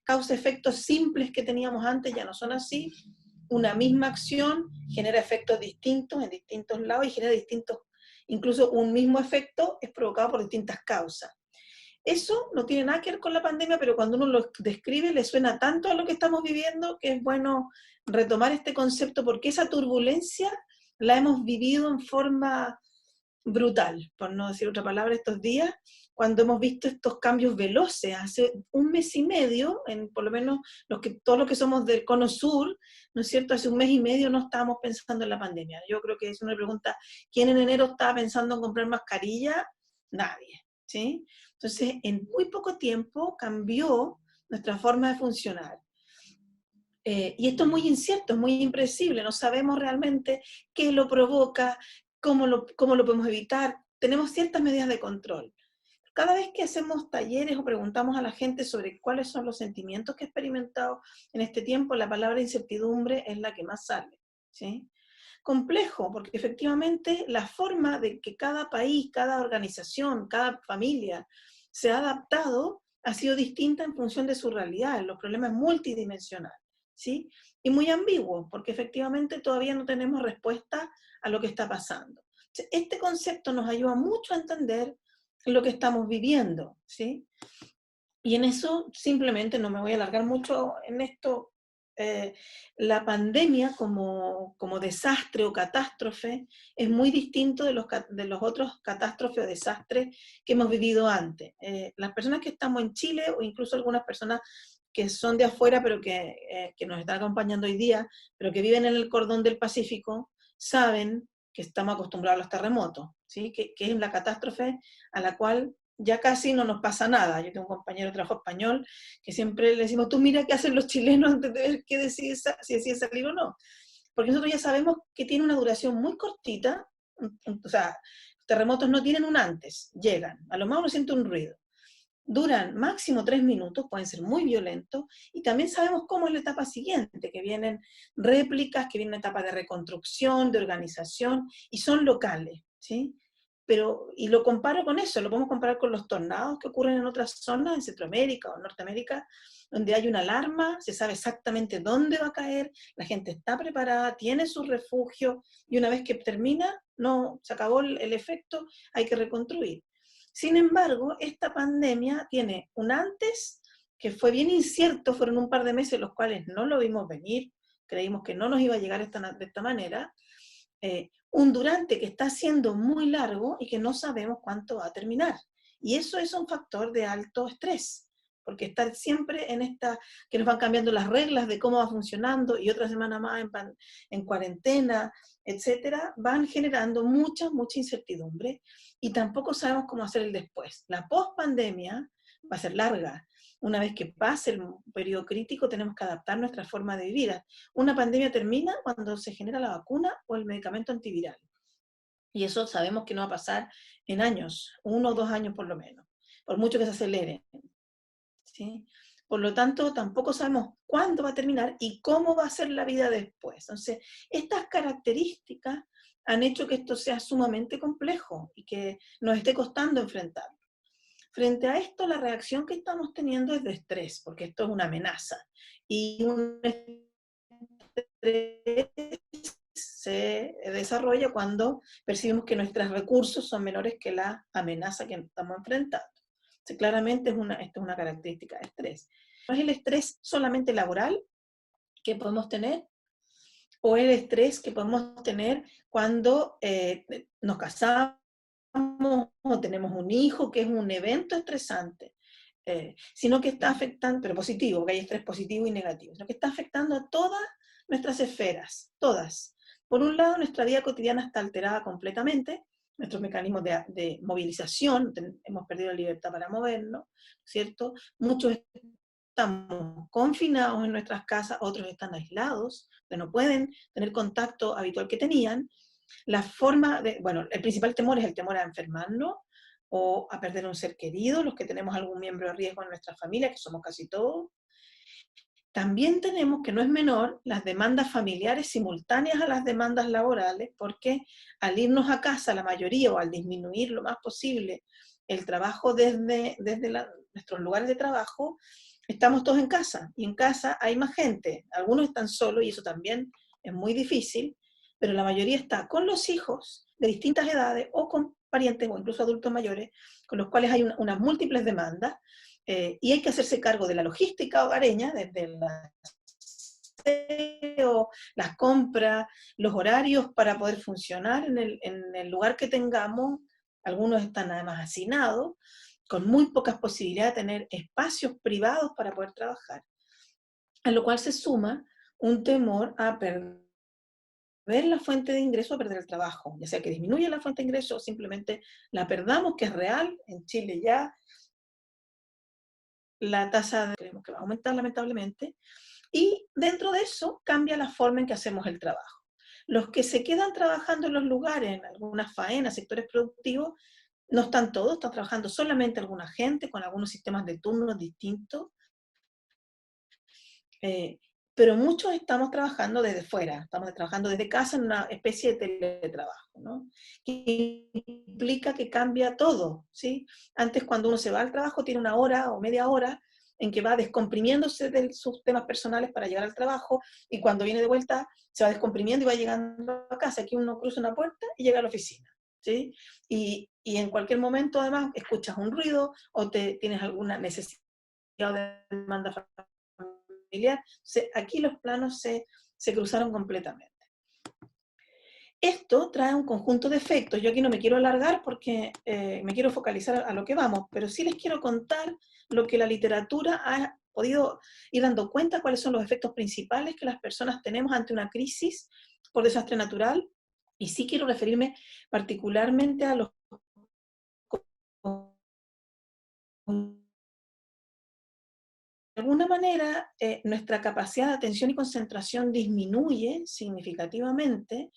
causa-efectos simples que teníamos antes ya no son así. Una misma acción genera efectos distintos en distintos lados y genera distintos, incluso un mismo efecto es provocado por distintas causas. Eso no tiene nada que ver con la pandemia, pero cuando uno lo describe le suena tanto a lo que estamos viviendo que es bueno retomar este concepto, porque esa turbulencia la hemos vivido en forma brutal, por no decir otra palabra, estos días, cuando hemos visto estos cambios veloces. Hace un mes y medio, por lo menos todos los que somos del cono sur, ¿no es cierto? Hace un mes y medio no estábamos pensando en la pandemia. Yo creo que es una pregunta, ¿quién en enero estaba pensando en comprar mascarilla? Nadie, ¿sí? Entonces, en muy poco tiempo cambió nuestra forma de funcionar. Y esto es muy incierto, es muy impredecible, no sabemos realmente qué lo provoca, cómo lo podemos evitar. Tenemos ciertas medidas de control. Cada vez que hacemos talleres o preguntamos a la gente sobre cuáles son los sentimientos que ha experimentado en este tiempo, la palabra incertidumbre es la que más sale, ¿sí? Complejo, porque efectivamente la forma de que cada país, cada organización, cada familia se ha adaptado ha sido distinta en función de su realidad, los problemas multidimensionales, ¿sí? Y muy ambiguo, porque efectivamente todavía no tenemos respuesta a lo que está pasando. Este concepto nos ayuda mucho a entender lo que estamos viviendo, ¿sí? Y en eso simplemente, no me voy a alargar mucho en esto, la pandemia como desastre o catástrofe es muy distinto de los otros catástrofes o desastres que hemos vivido antes. Las personas que estamos en Chile, o incluso algunas personas que son de afuera, pero que nos están acompañando hoy día, pero que viven en el cordón del Pacífico, saben que estamos acostumbrados a los terremotos, ¿sí? Que es la catástrofe a la cual ya casi no nos pasa nada. Yo tengo un compañero de trabajo español que siempre le decimos, tú mira qué hacen los chilenos antes de ver qué decide, si decide salir o no. Porque nosotros ya sabemos que tiene una duración muy cortita, o sea, los terremotos no tienen un antes, llegan, a lo más uno siente un ruido. Duran máximo 3 minutos, pueden ser muy violentos, y también sabemos cómo es la etapa siguiente, que vienen réplicas, que viene una etapa de reconstrucción, de organización, y son locales, ¿sí? Pero, y lo comparo con eso, lo podemos comparar con los tornados que ocurren en otras zonas, en Centroamérica o Norteamérica, donde hay una alarma, se sabe exactamente dónde va a caer, la gente está preparada, tiene su refugio, y una vez que termina, no, se acabó el efecto, hay que reconstruir. Sin embargo, esta pandemia tiene un antes que fue bien incierto, fueron un par de meses los cuales no lo vimos venir, creímos que no nos iba a llegar de esta manera, un durante que está siendo muy largo y que no sabemos cuánto va a terminar. Y eso es un factor de alto estrés, porque estar siempre en esta, que nos van cambiando las reglas de cómo va funcionando y otra semana más en cuarentena, etcétera, van generando mucha incertidumbre y tampoco sabemos cómo hacer el después. La post-pandemia va a ser larga. Una vez que pase el periodo crítico, tenemos que adaptar nuestra forma de vivir. Una pandemia termina cuando se genera la vacuna o el medicamento antiviral. Y eso sabemos que no va a pasar en años, 1 o 2 años por lo menos, por mucho que se acelere, ¿sí? Por lo tanto, tampoco sabemos cuándo va a terminar y cómo va a ser la vida después. Entonces, estas características han hecho que esto sea sumamente complejo y que nos esté costando enfrentarlo. Frente a esto, la reacción que estamos teniendo es de estrés, porque esto es una amenaza. Y un estrés se desarrolla cuando percibimos que nuestros recursos son menores que la amenaza que estamos enfrentando. Entonces, claramente esta es una característica de estrés. ¿No es el estrés solamente laboral que podemos tener? ¿O el estrés que podemos tener cuando nos casamos o tenemos un hijo, que es un evento estresante? Sino que está afectando, pero positivo, que hay estrés positivo y negativo, sino que está afectando a todas nuestras esferas, todas. Por un lado, nuestra vida cotidiana está alterada completamente, nuestros mecanismos de movilización, hemos perdido la libertad para movernos, ¿cierto? Muchos estamos confinados en nuestras casas, otros están aislados, que no pueden tener contacto habitual que tenían. La forma de, bueno, el principal temor es el temor a enfermarnos o a perder un ser querido, los que tenemos algún miembro de riesgo en nuestra familia, que somos casi todos. También tenemos, que no es menor, las demandas familiares simultáneas a las demandas laborales, porque al irnos a casa la mayoría, o al disminuir lo más posible el trabajo desde nuestros lugares de trabajo, estamos todos en casa, y en casa hay más gente. Algunos están solos, y eso también es muy difícil, pero la mayoría está con los hijos de distintas edades, o con parientes, o incluso adultos mayores, con los cuales hay unas múltiples demandas, y hay que hacerse cargo de la logística hogareña, desde la aseo, las compras, los horarios para poder funcionar en el lugar que tengamos. Algunos están además hacinados, con muy pocas posibilidades de tener espacios privados para poder trabajar, a lo cual se suma un temor a perder la fuente de ingreso, a perder el trabajo, ya sea que disminuya la fuente de ingreso o simplemente la perdamos, que es real. En Chile ya la tasa creemos que va a aumentar lamentablemente, y dentro de eso cambia la forma en que hacemos el trabajo. Los que se quedan trabajando en los lugares, en algunas faenas, sectores productivos, no están todos, están trabajando solamente alguna gente con algunos sistemas de turnos distintos, eh, pero muchos estamos trabajando desde fuera, estamos trabajando desde casa en una especie de teletrabajo, ¿no? Que implica que cambia todo, ¿sí? Antes, cuando uno se va al trabajo, tiene una hora o media hora en que va descomprimiéndose de sus temas personales para llegar al trabajo, y cuando viene de vuelta se va descomprimiendo y va llegando a casa. Aquí uno cruza una puerta y llega a la oficina, ¿sí? Y en cualquier momento, además, escuchas un ruido o tienes alguna necesidad o demanda familiar. Aquí los planos se cruzaron completamente. Esto trae un conjunto de efectos. Yo aquí no me quiero alargar porque me quiero focalizar a lo que vamos, pero sí les quiero contar lo que la literatura ha podido ir dando cuenta, cuáles son los efectos principales que las personas tenemos ante una crisis por desastre natural, y sí quiero referirme particularmente a los de alguna manera, nuestra capacidad de atención y concentración disminuye significativamente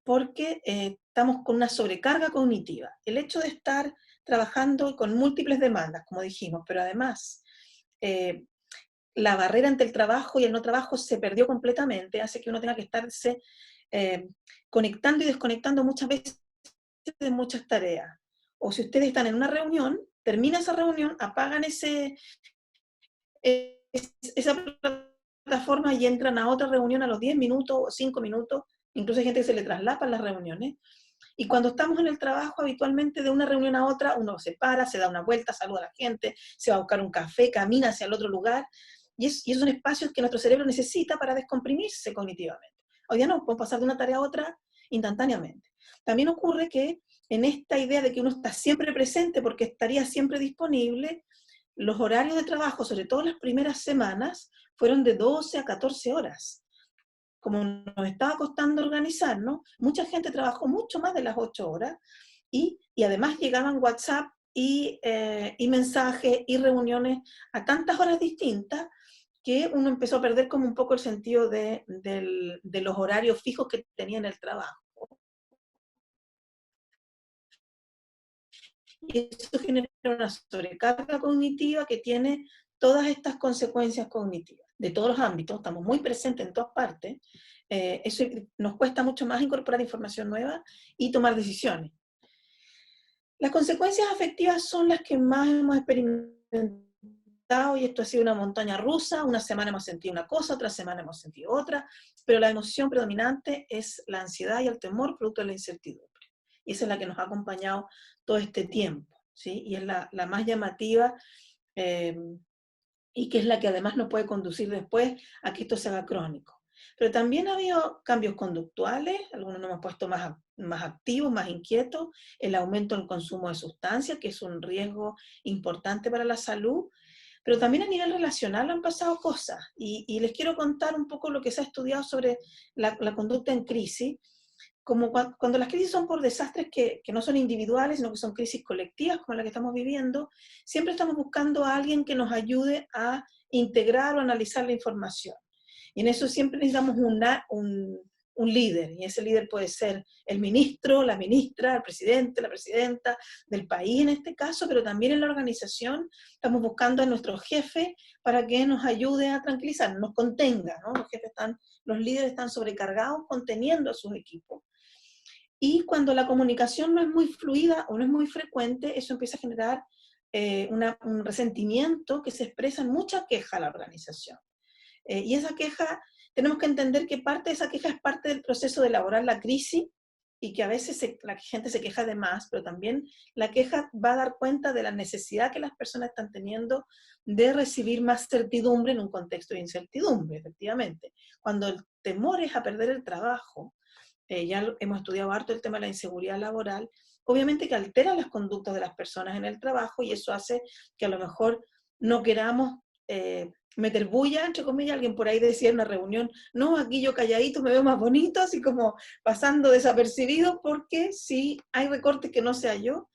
porque estamos con una sobrecarga cognitiva. El hecho de estar trabajando con múltiples demandas, como dijimos, pero además eh, la barrera entre el trabajo y el no trabajo se perdió completamente, hace que uno tenga que estarse eh, conectando y desconectando muchas veces de muchas tareas. O si ustedes están en una reunión, termina esa reunión, apagan esa plataforma y entran a otra reunión a los 10 minutos o 5 minutos, incluso hay gente que se le traslapan las reuniones, y cuando estamos en el trabajo, habitualmente de una reunión a otra, uno se para, se da una vuelta, saluda a la gente, se va a buscar un café, camina hacia el otro lugar, y esos son espacios que nuestro cerebro necesita para descomprimirse cognitivamente. Hoy día no, podemos pasar de una tarea a otra instantáneamente. También ocurre que en esta idea de que uno está siempre presente porque estaría siempre disponible, los horarios de trabajo, sobre todo las primeras semanas, fueron de 12 a 14 horas. Como nos estaba costando organizarnos, mucha gente trabajó mucho más de las 8 horas, y además llegaban WhatsApp y mensajes y reuniones a tantas horas distintas que uno empezó a perder como un poco el sentido de los horarios fijos que tenía en el trabajo. Y eso genera una sobrecarga cognitiva que tiene todas estas consecuencias cognitivas, de todos los ámbitos, estamos muy presentes en todas partes, eso nos cuesta mucho más incorporar información nueva y tomar decisiones. Las consecuencias afectivas son las que más hemos experimentado, y esto ha sido una montaña rusa. Una semana hemos sentido una cosa, otra semana hemos sentido otra, pero la emoción predominante es la ansiedad y el temor producto de la incertidumbre. Y esa es la que nos ha acompañado todo este tiempo, ¿sí? Y es la más llamativa, eh, y que es la que además nos puede conducir después a que esto se haga crónico. Pero también ha habido cambios conductuales, algunos nos hemos puesto más activos, más inquietos, el aumento del consumo de sustancias, que es un riesgo importante para la salud, pero también a nivel relacional han pasado cosas, y les quiero contar un poco lo que se ha estudiado sobre la conducta en crisis. Como cuando las crisis son por desastres que no son individuales, sino que son crisis colectivas, como la que estamos viviendo, siempre estamos buscando a alguien que nos ayude a integrar o analizar la información. Y en eso siempre necesitamos un líder, y ese líder puede ser el ministro, la ministra, el presidente, la presidenta del país en este caso, pero también en la organización estamos buscando a nuestro jefe para que nos ayude a tranquilizar, nos contenga, ¿no? Los líderes están sobrecargados conteniendo a sus equipos. Y cuando la comunicación no es muy fluida o no es muy frecuente, eso empieza a generar un resentimiento que se expresa en mucha queja a la organización. Y esa queja, tenemos que entender que parte de esa queja es parte del proceso de elaborar la crisis, y que a veces la gente se queja de más, pero también la queja va a dar cuenta de la necesidad que las personas están teniendo de recibir más certidumbre en un contexto de incertidumbre, efectivamente. Cuando el temor es a perder el trabajo, ya hemos estudiado harto el tema de la inseguridad laboral, obviamente que altera las conductas de las personas en el trabajo, y eso hace que a lo mejor no queramos meter bulla, entre comillas. Alguien por ahí decía en una reunión, no, aquí yo calladito me veo más bonito, así como pasando desapercibido, porque si hay recortes que no sea yo,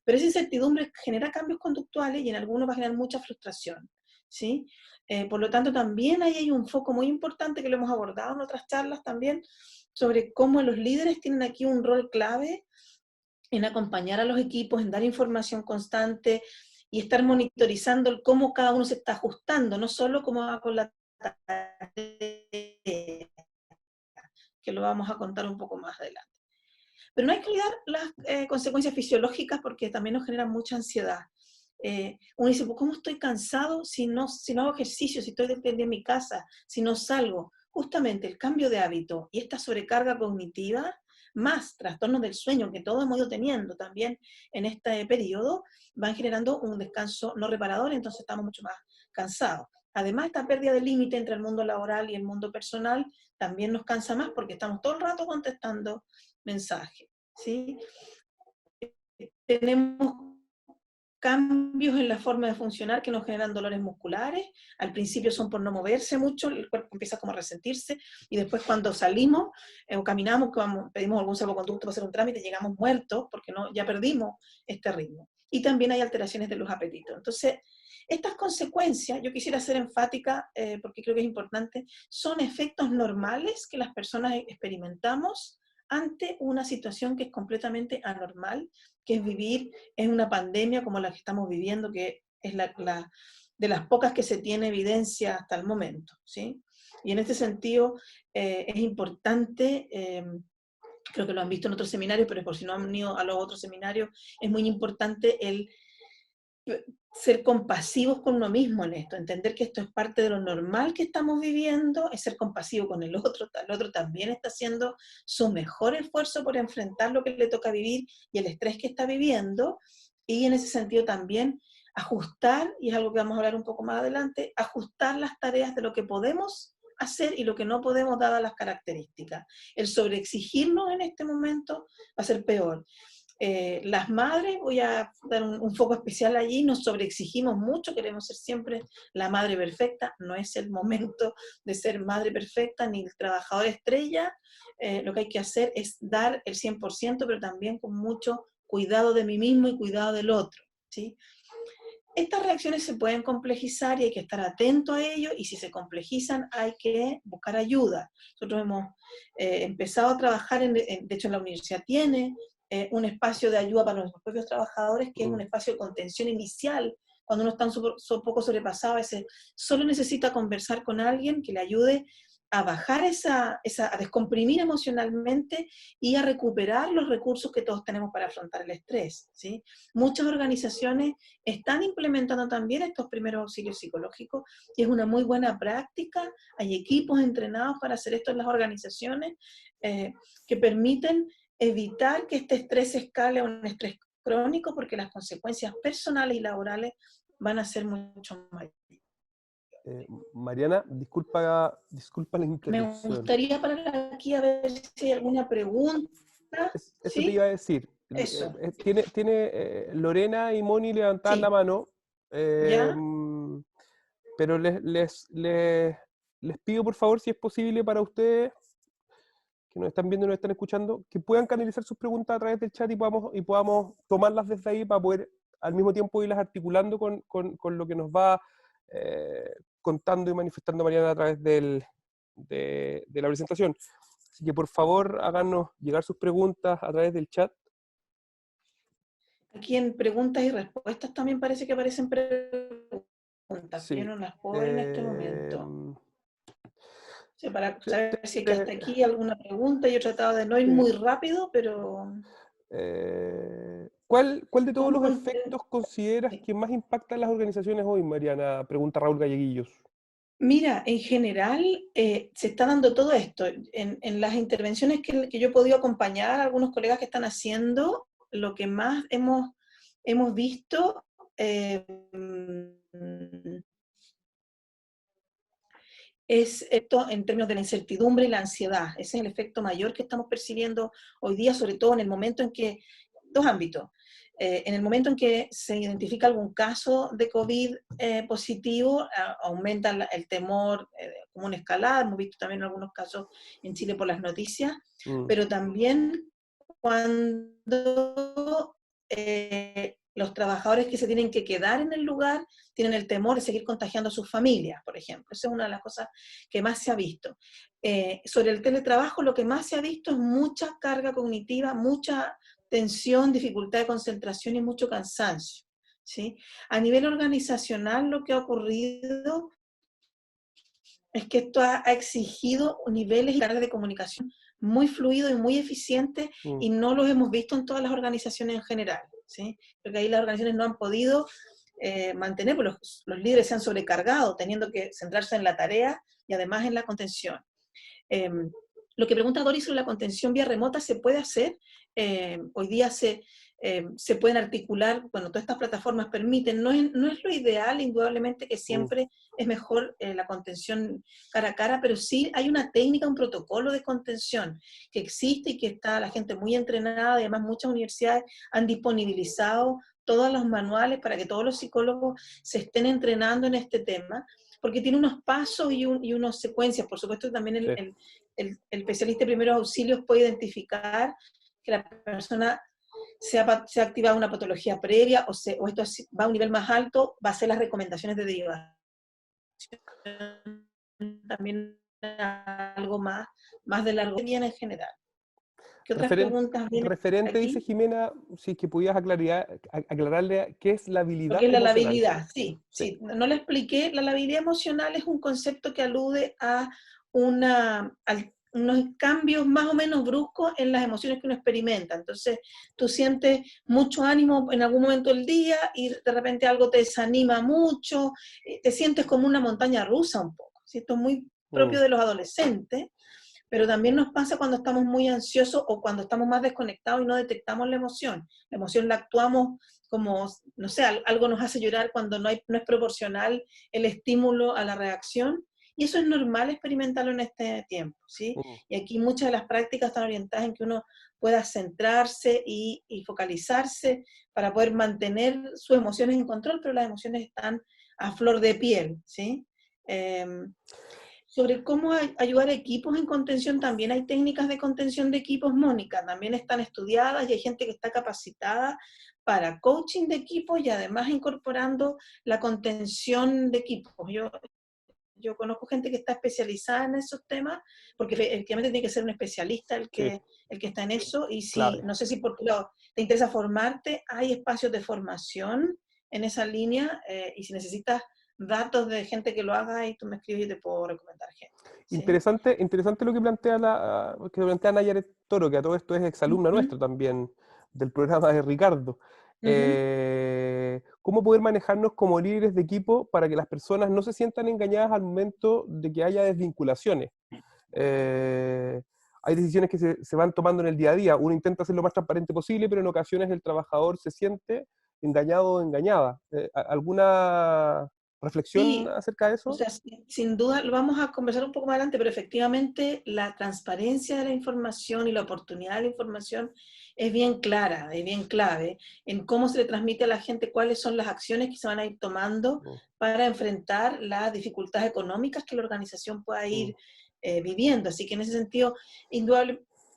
pero esa incertidumbre genera cambios conductuales y en algunos va a generar mucha frustración, ¿sí? Por lo tanto, también ahí hay un foco muy importante que lo hemos abordado en otras charlas también, sobre cómo los líderes tienen aquí un rol clave en acompañar a los equipos, en dar información constante y estar monitorizando cómo cada uno se está ajustando, no solo cómo va con la tarea, que lo vamos a contar un poco más adelante. Pero no hay que olvidar las consecuencias fisiológicas, porque también nos generan mucha ansiedad. Uno dice, pues, ¿cómo estoy cansado si no hago ejercicio, si estoy desde mi casa, si no salgo? Justamente el cambio de hábito y esta sobrecarga cognitiva, más trastornos del sueño que todos hemos ido teniendo también en este periodo, van generando un descanso no reparador, entonces estamos mucho más cansados. Además, esta pérdida de límite entre el mundo laboral y el mundo personal también nos cansa más, porque estamos todo el rato contestando mensajes, ¿sí? Tenemos cambios en la forma de funcionar que nos generan dolores musculares. Al principio son por no moverse mucho, el cuerpo empieza como a resentirse, y después cuando salimos o caminamos, pedimos algún salvoconducto para hacer un trámite, llegamos muertos porque ya perdimos este ritmo. Y también hay alteraciones de los apetitos. Entonces, estas consecuencias, yo quisiera ser enfática, porque creo que es importante, son efectos normales que las personas experimentamos ante una situación que es completamente anormal, que es vivir en una pandemia como la que estamos viviendo, que es de las pocas que se tiene evidencia hasta el momento, ¿sí? Y en este sentido es importante, creo que lo han visto en otros seminarios, pero por si no han ido a los otros seminarios, es muy importante el ser compasivos con uno mismo en esto, entender que esto es parte de lo normal que estamos viviendo, es ser compasivo con el otro también está haciendo su mejor esfuerzo por enfrentar lo que le toca vivir y el estrés que está viviendo, y en ese sentido también ajustar, y es algo que vamos a hablar un poco más adelante, ajustar las tareas de lo que podemos hacer y lo que no podemos dadas las características. El sobreexigirnos en este momento va a ser peor. Las madres, voy a dar un foco especial allí, nos sobreexigimos mucho, queremos ser siempre la madre perfecta, no es el momento de ser madre perfecta ni el trabajador estrella. Lo que hay que hacer es dar el 100%, pero también con mucho cuidado de mí mismo y cuidado del otro, ¿sí? Estas reacciones se pueden complejizar y hay que estar atento a ello, y si se complejizan hay que buscar ayuda. Nosotros hemos empezado a trabajar, de hecho en la universidad tiene un espacio de ayuda para nuestros propios trabajadores, que es un espacio de contención inicial. Cuando uno está un poco sobrepasado, a veces solo necesita conversar con alguien que le ayude a bajar a descomprimir emocionalmente y a recuperar los recursos que todos tenemos para afrontar el estrés, ¿sí? Muchas organizaciones están implementando también estos primeros auxilios psicológicos, y es una muy buena práctica. Hay equipos entrenados para hacer esto en las organizaciones, que permiten evitar que este estrés escale a un estrés crónico, porque las consecuencias personales y laborales van a ser mucho mayores. Mariana, disculpa la Me interrupción. gustaría parar aquí a ver si hay alguna pregunta. Eso te ¿Sí? iba a decir. Eso. Tiene Lorena y Moni levantadas la Sí. mano, ¿Ya? pero les pido por favor, si es posible para ustedes, que nos están viendo y nos están escuchando, que puedan canalizar sus preguntas a través del chat y podamos tomarlas desde ahí para poder al mismo tiempo irlas articulando con lo que nos va contando y manifestando Mariana a través de la presentación. Así que por favor háganos llegar sus preguntas a través del chat. Aquí en preguntas y respuestas también parece que aparecen preguntas, pero yo Sí. no las puedo ver en este Eh, momento. O sea, para te- saber te- si es que hasta te- aquí alguna pregunta, yo he tratado de no ir muy sí. rápido, pero... ¿Cuál de todos ¿Cómo los efectos consideras sí. que más impactan las organizaciones hoy, Mariana? Pregunta Raúl Galleguillos. Mira, en general se está dando todo esto. En las intervenciones que yo he podido acompañar a algunos colegas que están haciendo, lo que más hemos visto es esto en términos de la incertidumbre y la ansiedad. Ese es el efecto mayor que estamos percibiendo hoy día, sobre todo en el momento en que, dos ámbitos, en el momento en que se identifica algún caso de COVID positivo, aumenta el temor como una escalada, hemos visto también algunos casos en Chile por las noticias, Mm, pero también cuando los trabajadores que se tienen que quedar en el lugar tienen el temor de seguir contagiando a sus familias, por ejemplo. Esa es una de las cosas que más se ha visto. Sobre el teletrabajo, lo que más se ha visto es mucha carga cognitiva, mucha tensión, dificultad de concentración y mucho cansancio. ¿Sí? A nivel organizacional, lo que ha ocurrido es que esto ha exigido niveles y canales de comunicación muy fluidos y muy eficientes mm, y no los hemos visto en todas las organizaciones en general, ¿sí? Porque ahí las organizaciones no han podido mantener, porque los líderes se han sobrecargado, teniendo que centrarse en la tarea y además en la contención. Eh, lo que pregunta Doris sobre la contención vía remota se puede hacer. Hoy día se pueden articular, bueno, todas estas plataformas permiten, no es lo ideal, indudablemente que mm, siempre es mejor la contención cara a cara, pero sí hay una técnica, un protocolo de contención que existe y que está la gente muy entrenada, y además muchas universidades han disponibilizado todos los manuales para que todos los psicólogos se estén entrenando en este tema, porque tiene unos pasos y unas secuencias. Por supuesto, también sí. el especialista de primeros auxilios puede identificar que la persona se ha activado una patología previa o esto va a un nivel más alto, va a ser las recomendaciones de derivación también algo más de largo bien en general. ¿Qué otras preguntas vienen Referente, dice aquí? Jimena, si es que pudieras aclararle qué es la Lo habilidad que es la emocional. labilidad, sí, Sí. sí, no le expliqué. La labilidad emocional es un concepto que alude a unos cambios más o menos bruscos en las emociones que uno experimenta. Entonces, tú sientes mucho ánimo en algún momento del día y de repente algo te desanima mucho, te sientes como una montaña rusa un poco. ¿Sí? Esto es muy Mm, propio de los adolescentes, pero también nos pasa cuando estamos muy ansiosos o cuando estamos más desconectados y no detectamos la emoción. La emoción la actuamos como, no sé, algo nos hace llorar cuando no es proporcional el estímulo a la reacción. Y eso es normal experimentarlo en este tiempo, ¿sí? mm. Y aquí muchas de las prácticas están orientadas en que uno pueda centrarse y focalizarse para poder mantener sus emociones en control, pero las emociones están a flor de piel, ¿sí? Sobre cómo ayudar a equipos en contención, también hay técnicas de contención de equipos, Mónica, también están estudiadas y hay gente que está capacitada para coaching de equipos y además incorporando la contención de equipos. Yo conozco gente que está especializada en esos temas, porque efectivamente tiene que ser un especialista Sí, el que está en eso, y si, clave. no sé si por tu lado te interesa formarte, hay espacios de formación en esa línea, y si necesitas datos de gente que lo haga, y tú me escribes y te puedo recomendar gente. ¿Sí? Interesante lo que que plantea Nayaret Toro, que a todo esto es exalumna Ujú, nuestra también, del programa de Ricardo. ujú. ¿Cómo poder manejarnos como líderes de equipo para que las personas no se sientan engañadas al momento de que haya desvinculaciones? Hay decisiones que se van tomando en el día a día. Uno intenta ser lo más transparente posible, pero en ocasiones el trabajador se siente engañado o engañada. ¿Alguna reflexión Sí, acerca de o eso? sea, sin duda lo vamos a conversar un poco más adelante, pero efectivamente la transparencia de la información y la oportunidad de la información es bien clara, es bien clave en cómo se le transmite a la gente cuáles son las acciones que se van a ir tomando Mm, para enfrentar las dificultades económicas que la organización pueda mm, ir viviendo. Así que en ese sentido,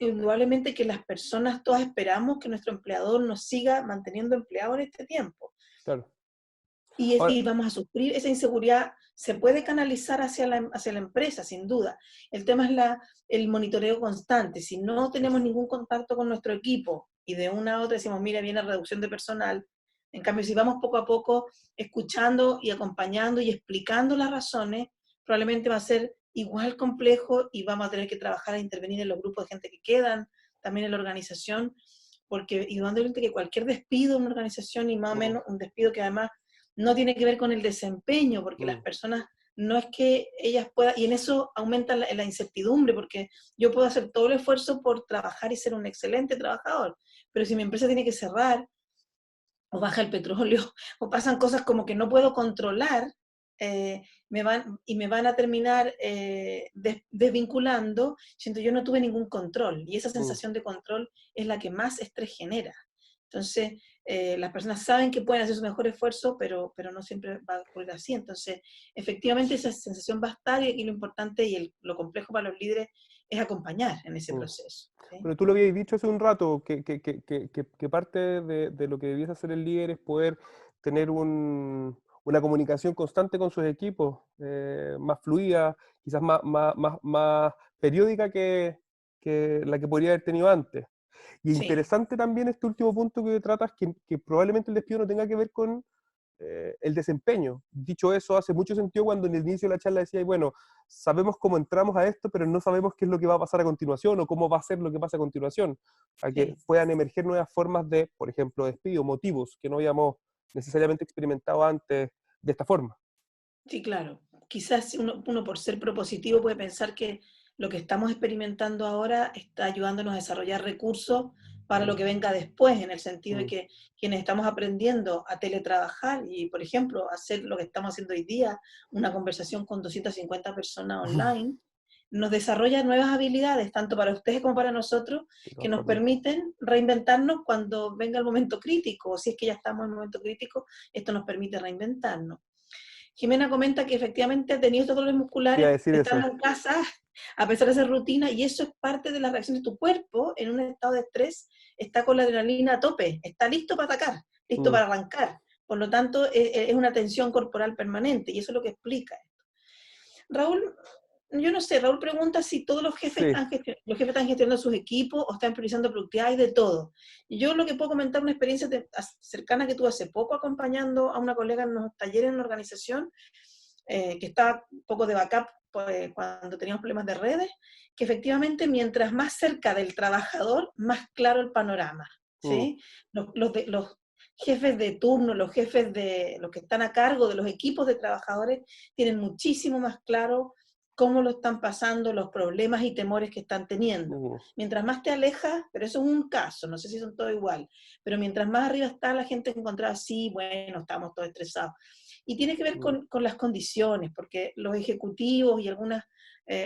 indudablemente que las personas todas esperamos que nuestro empleador nos siga manteniendo empleados en este tiempo. claro. Y Ahora, vamos a sufrir esa inseguridad, se puede canalizar hacia la empresa, sin duda. El tema es el monitoreo constante. Si no tenemos eso. ningún contacto con nuestro equipo y de una a otra decimos, mira, viene reducción de personal, en cambio, si vamos poco a poco escuchando y acompañando y explicando las razones, probablemente va a ser igual complejo y vamos a tener que trabajar a intervenir en los grupos de gente que quedan, también en la organización, porque indudablemente que cualquier despido en una organización, y más o menos un despido que además no tiene que ver con el desempeño, porque las personas no es que ellas puedan, y en eso aumenta la incertidumbre, porque yo puedo hacer todo el esfuerzo por trabajar y ser un excelente trabajador, pero si mi empresa tiene que cerrar, o baja el petróleo, o pasan cosas como que no puedo controlar, me van a terminar desvinculando, siento yo no tuve ningún control, y esa sensación de control es la que más estrés genera. Entonces, las personas saben que pueden hacer su mejor esfuerzo, pero no siempre va a ocurrir así. Entonces, efectivamente esa sensación va a estar, y aquí lo importante y lo complejo para los líderes es acompañar en ese proceso. ¿Sí? Bueno, tú lo habías dicho hace un rato, que parte de lo que debiese hacer el líder es poder tener una comunicación constante con sus equipos, más fluida, quizás más periódica que la que podría haber tenido antes. Y Sí, interesante también este último punto que tratas, que probablemente el despido no tenga que ver con el desempeño. Dicho eso, hace mucho sentido cuando en el inicio de la charla decía, bueno, sabemos cómo entramos a esto, pero no sabemos qué es lo que va a pasar a continuación o cómo va a ser lo que pasa a continuación, a que sí. puedan emerger nuevas formas de, por ejemplo, despido, motivos que no habíamos necesariamente experimentado antes de esta forma. Sí, claro. Quizás uno por ser propositivo puede pensar que lo que estamos experimentando ahora está ayudándonos a desarrollar recursos para lo que venga después, en el sentido de Mm. que quienes estamos aprendiendo a teletrabajar y, por ejemplo, hacer lo que estamos haciendo hoy día, una conversación con 250 personas online, nos desarrolla nuevas habilidades, tanto para ustedes como para nosotros, De que todas nos formas. permiten reinventarnos cuando venga el momento crítico, o si es que ya estamos en el momento crítico, esto nos permite reinventarnos. Jimena comenta que efectivamente ha tenido estos dolores Te iba a musculares decir eso. estando en casa, a pesar de hacer rutina, y eso es parte de la reacción de tu cuerpo en un estado de estrés, está con la adrenalina a tope, está listo para atacar, listo Mm. para arrancar. Por lo tanto, es una tensión corporal permanente, y eso es lo que explica. Raúl, yo no sé, Raúl pregunta si todos Sí, los jefes están gestionando sus equipos o están priorizando productividad y de todo. Yo lo que puedo comentar, una experiencia cercana que tuve hace poco acompañando a una colega en unos talleres en una organización, que estaba un poco de backup pues, cuando teníamos problemas de redes, que efectivamente mientras más cerca del trabajador, más claro el panorama. mm, ¿Sí? Los jefes de turno, los jefes de los que están a cargo de los equipos de trabajadores, tienen muchísimo más claro cómo lo están pasando, los problemas y temores que están teniendo. mm, Mientras más te alejas, pero eso es un caso, no sé si son todos igual, pero mientras más arriba está la gente encontrada, sí, bueno, estamos todos estresados. Y tiene que ver mm, con las condiciones, porque los ejecutivos y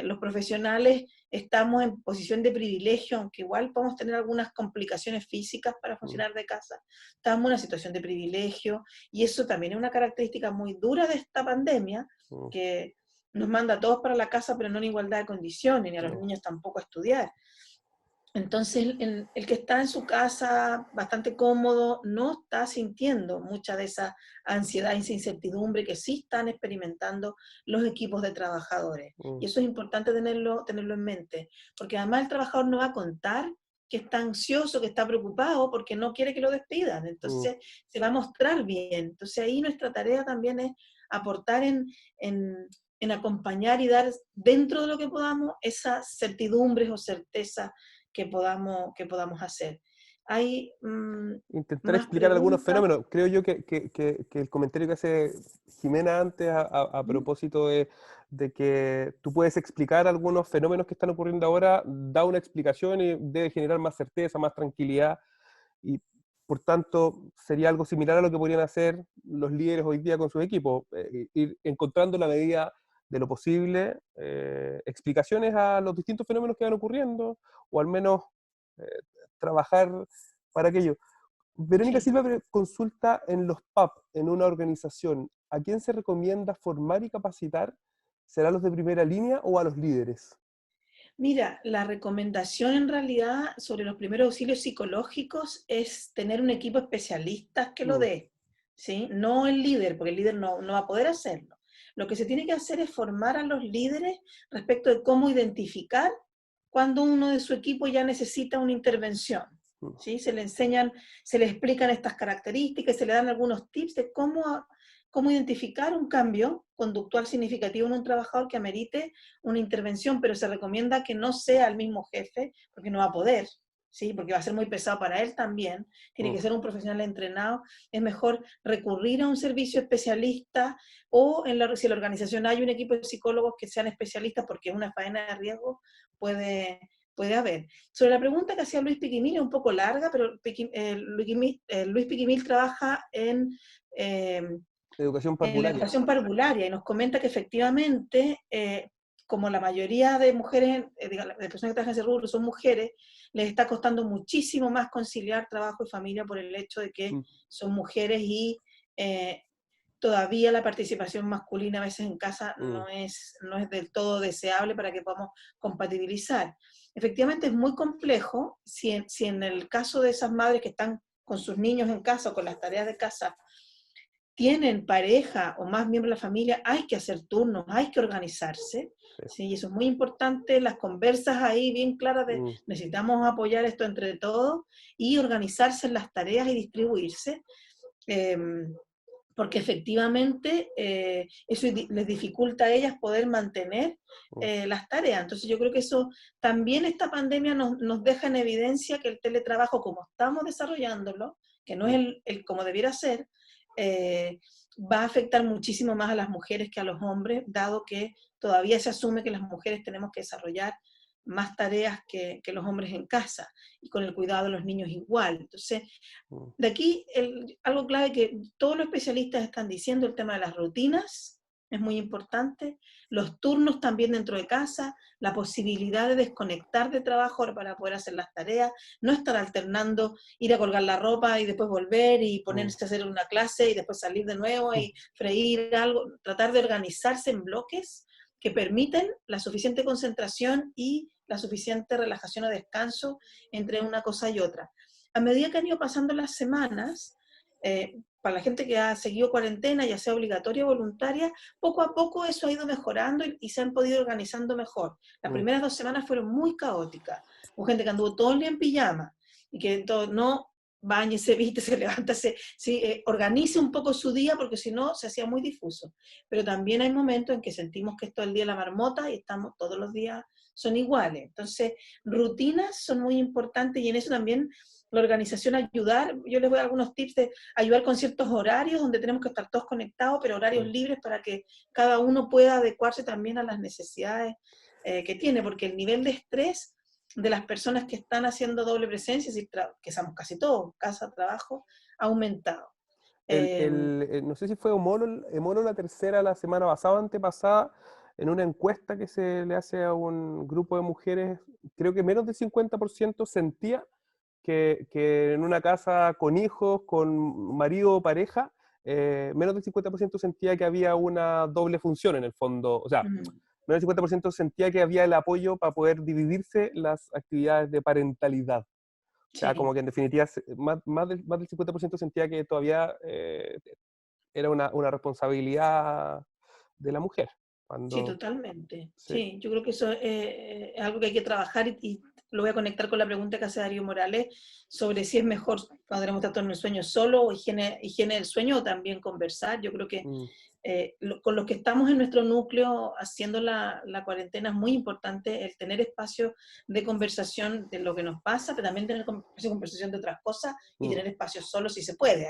los profesionales estamos en posición de privilegio, aunque igual podemos tener algunas complicaciones físicas para mm, funcionar de casa. Estamos en una situación de privilegio, y eso también es una característica muy dura de esta pandemia, mm, que nos manda a todos para la casa, pero no en igualdad de condiciones, ni a los no. niños tampoco a estudiar. Entonces, el que está en su casa bastante cómodo no está sintiendo mucha de esa ansiedad y esa incertidumbre que sí están experimentando los equipos de trabajadores. Mm, Y eso es importante tenerlo en mente, porque además el trabajador no va a contar que está ansioso, que está preocupado porque no quiere que lo despidan. mm. Entonces, se va a mostrar bien. Entonces, ahí nuestra tarea también es aportar en acompañar y dar dentro de lo que podamos esas certidumbres o certezas que podamos hacer. Hay Intentar más explicar algunos preguntas. fenómenos. Creo yo que el comentario que hace Jimena antes a propósito de que tú puedes explicar algunos fenómenos que están ocurriendo ahora, da una explicación y debe generar más certeza, más tranquilidad, y por tanto sería algo similar a lo que podrían hacer los líderes hoy día con sus equipos, ir encontrando la medida de lo posible explicaciones a los distintos fenómenos que van ocurriendo, o al menos eh, trabajar para aquello. Verónica Sí. Silva consulta en los PAP, en una organización, ¿a quién se recomienda formar y capacitar? ¿Será a los de primera línea o a los líderes? Mira, la recomendación en realidad sobre los primeros auxilios psicológicos es tener un equipo de especialistas que lo Mm, dé, ¿sí? No el líder, porque el líder no va a poder hacerlo. Lo que se tiene que hacer es formar a los líderes respecto de cómo identificar cuando uno de su equipo ya necesita una intervención, mm, ¿sí? Se le enseñan, se le explican estas características, se le dan algunos tips de cómo identificar un cambio conductual significativo en un trabajador que amerite una intervención, pero se recomienda que no sea el mismo jefe, porque no va a poder. ¿sí? Porque va a ser muy pesado para él también, tiene que Mm. ser un profesional entrenado, es mejor recurrir a un servicio especialista o si en la organización hay un equipo de psicólogos que sean especialistas porque es una faena de riesgo, puede haber. Sobre la pregunta que hacía Luis Piquimil, es un poco larga, pero Luis Piquimil trabaja eh, Educación en la parvularia. educación parvularia y nos comenta que efectivamente, como la mayoría de mujeres, de personas que trabajan en ese rubro son mujeres, les está costando muchísimo más conciliar trabajo y familia por el hecho de que Mm. son mujeres y todavía la participación masculina a veces en casa Mm. no es del todo deseable para que podamos compatibilizar. Efectivamente es muy complejo si en el caso de esas madres que están con sus niños en casa o con las tareas de casa, tienen pareja o más miembros de la familia, hay que hacer turnos, hay que organizarse, Sí. ¿sí? Y eso es muy importante, las conversas ahí bien claras de Mm. necesitamos apoyar esto entre todos y organizarse en las tareas y distribuirse, eh, porque efectivamente eso les dificulta a ellas poder mantener Mm. las tareas. Entonces yo creo que eso también esta pandemia nos deja en evidencia que el teletrabajo, como estamos desarrollándolo, que no es Mm. como debiera ser, va a afectar muchísimo más a las mujeres que a los hombres, dado que todavía se asume que las mujeres tenemos que desarrollar más tareas que los hombres en casa, y con el cuidado de los niños igual. Entonces, Mm. de aquí algo clave que todos los especialistas están diciendo, el tema de las rutinas es muy importante, los turnos también dentro de casa, la posibilidad de desconectar de trabajo para poder hacer las tareas, no estar alternando, ir a colgar la ropa y después volver y Mm. ponerse a hacer una clase y después salir de nuevo y freír algo, tratar de organizarse en bloques que permiten la suficiente concentración y la suficiente relajación o descanso entre una cosa y otra. A medida que han ido pasando las semanas, para la gente que ha seguido cuarentena, ya sea obligatoria o voluntaria, poco a poco eso ha ido mejorando y se han podido organizando mejor. Las Mm. primeras 2 semanas fueron muy caóticas. Hubo gente que anduvo todo el día en pijama y que no bañese, viste, se levanta, organice un poco su día porque si no se hacía muy difuso. Pero también hay momentos en que sentimos que es todo el día la marmota y estamos todos los días son iguales. Entonces, rutinas son muy importantes y en eso también la organización ayudar. Yo les voy a dar algunos tips de ayudar con ciertos horarios donde tenemos que estar todos conectados, pero horarios Mm. libres para que cada uno pueda adecuarse también a las necesidades que tiene, porque el nivel de estrés de las personas que están haciendo doble presencia, que somos casi todos, casa, trabajo, ha aumentado. Eh, No sé si fue Emono la tercera, la semana pasada o antepasada, en una encuesta que se le hace a un grupo de mujeres, creo que menos del 50% sentía que en una casa con hijos, con marido o pareja, menos del 50% sentía que había una doble función en el fondo. O sea, mm, menos del 50% sentía que había el apoyo para poder dividirse las actividades de parentalidad. O sea, como sí, que en definitiva, más del 50% sentía que todavía era una responsabilidad de la mujer. sí, Cuando, totalmente. sí. Sí, yo creo que eso es algo que hay que trabajar y lo voy a conectar con la pregunta que hace Darío Morales sobre si es mejor cuando tenemos trastorno del sueño solo o higiene del sueño o también conversar. Yo creo que Mm. con los que estamos en nuestro núcleo haciendo la cuarentena es muy importante el tener espacio de conversación de lo que nos pasa, pero también tener conversación de otras cosas y Mm. tener espacios solos si se puede.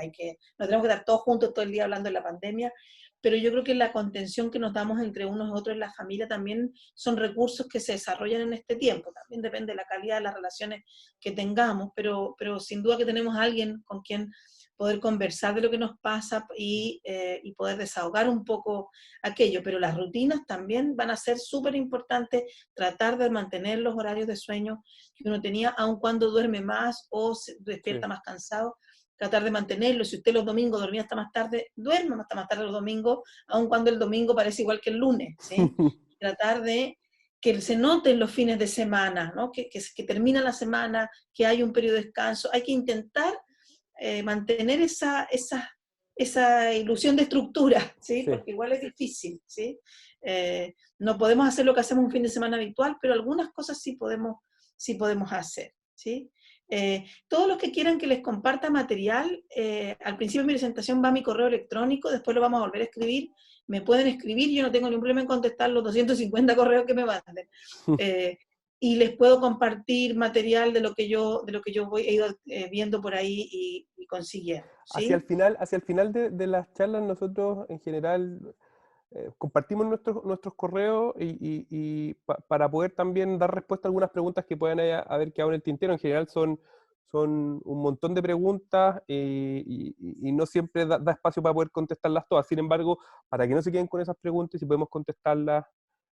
No tenemos que estar todos juntos todo el día hablando de la pandemia, pero yo creo que la contención que nos damos entre unos y otros en la familia también son recursos que se desarrollan en este tiempo. También depende de la calidad de las relaciones que tengamos, pero sin duda que tenemos a alguien con quien poder conversar de lo que nos pasa y poder desahogar un poco aquello. Pero las rutinas también van a ser súper importantes, tratar de mantener los horarios de sueño que uno tenía, aun cuando duerme más o se Sí. despierta más cansado, tratar de mantenerlo. Si usted los domingos dormía hasta más tarde, duerma hasta más tarde los domingos, aun cuando el domingo parece igual que el lunes, ¿sí? Tratar de que se noten los fines de semana, ¿no? Que termina la semana, que hay un periodo de descanso. Hay que intentar mantener esa ilusión de estructura, ¿sí? Sí. Porque igual es difícil, ¿sí? No podemos hacer lo que hacemos un fin de semana habitual, pero algunas cosas sí podemos hacer, ¿sí? Todos los que quieran que les comparta material, al principio de mi presentación va mi correo electrónico, después lo vamos a volver a escribir, me pueden escribir, yo no tengo ningún problema en contestar los 250 correos que me manden. y les puedo compartir material de lo que yo he ido viendo por ahí y consiguiendo, ¿sí? Hacia el final de las charlas nosotros en general compartimos nuestros correos para poder también dar respuesta a algunas preguntas que puedan haber quedado en el tintero. En general son un montón de preguntas y no siempre da espacio para poder contestarlas todas. Sin embargo, para que no se queden con esas preguntas, si podemos contestarlas,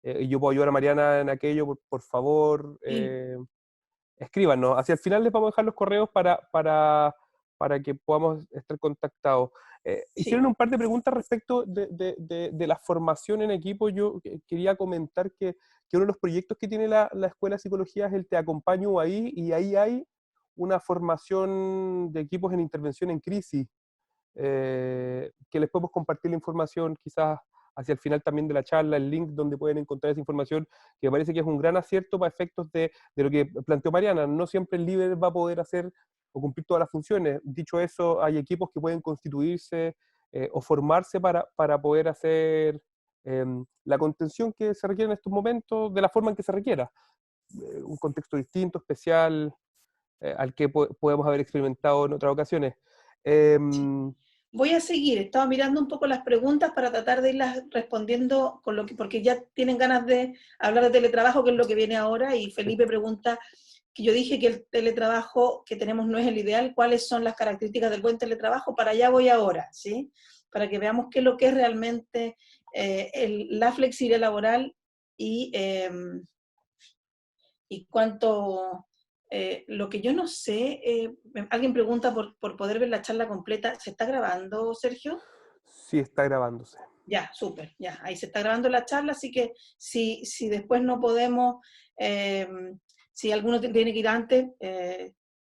y yo puedo ayudar a Mariana en aquello, por favor, Sí, escríbanos. Hacia el final les vamos a dejar los correos para que podamos estar contactados. Hicieron sí, un par de preguntas respecto de la formación en equipo. Yo quería comentar que uno de los proyectos que tiene la Escuela de Psicología es el Te Acompaño ahí, y ahí hay una formación de equipos en intervención en crisis, que les podemos compartir la información quizás hacia el final también de la charla, el link donde pueden encontrar esa información, que me parece que es un gran acierto para efectos de lo que planteó Mariana. No siempre el líder va a poder hacer o cumplir todas las funciones. Dicho eso, hay equipos que pueden constituirse o formarse para poder hacer la contención que se requiere en estos momentos de la forma en que se requiera. Un contexto distinto, especial, al que podemos haber experimentado en otras ocasiones. sí. Em, Voy a seguir, estaba mirando un poco las preguntas para tratar de irlas respondiendo con lo que, porque ya tienen ganas de hablar de teletrabajo, que es lo que viene ahora, y sí. Felipe pregunta que yo dije que el teletrabajo que tenemos no es el ideal, ¿cuáles son las características del buen teletrabajo? Para allá voy ahora, ¿sí? Para que veamos qué es lo que es realmente la flexibilidad laboral y cuánto, lo que yo no sé, alguien pregunta por poder ver la charla completa, ¿se está grabando, Sergio? Sí, está grabándose. Ya, súper, ya, ahí se está grabando la charla, así que si después no podemos, eh, si alguno tiene que ir antes,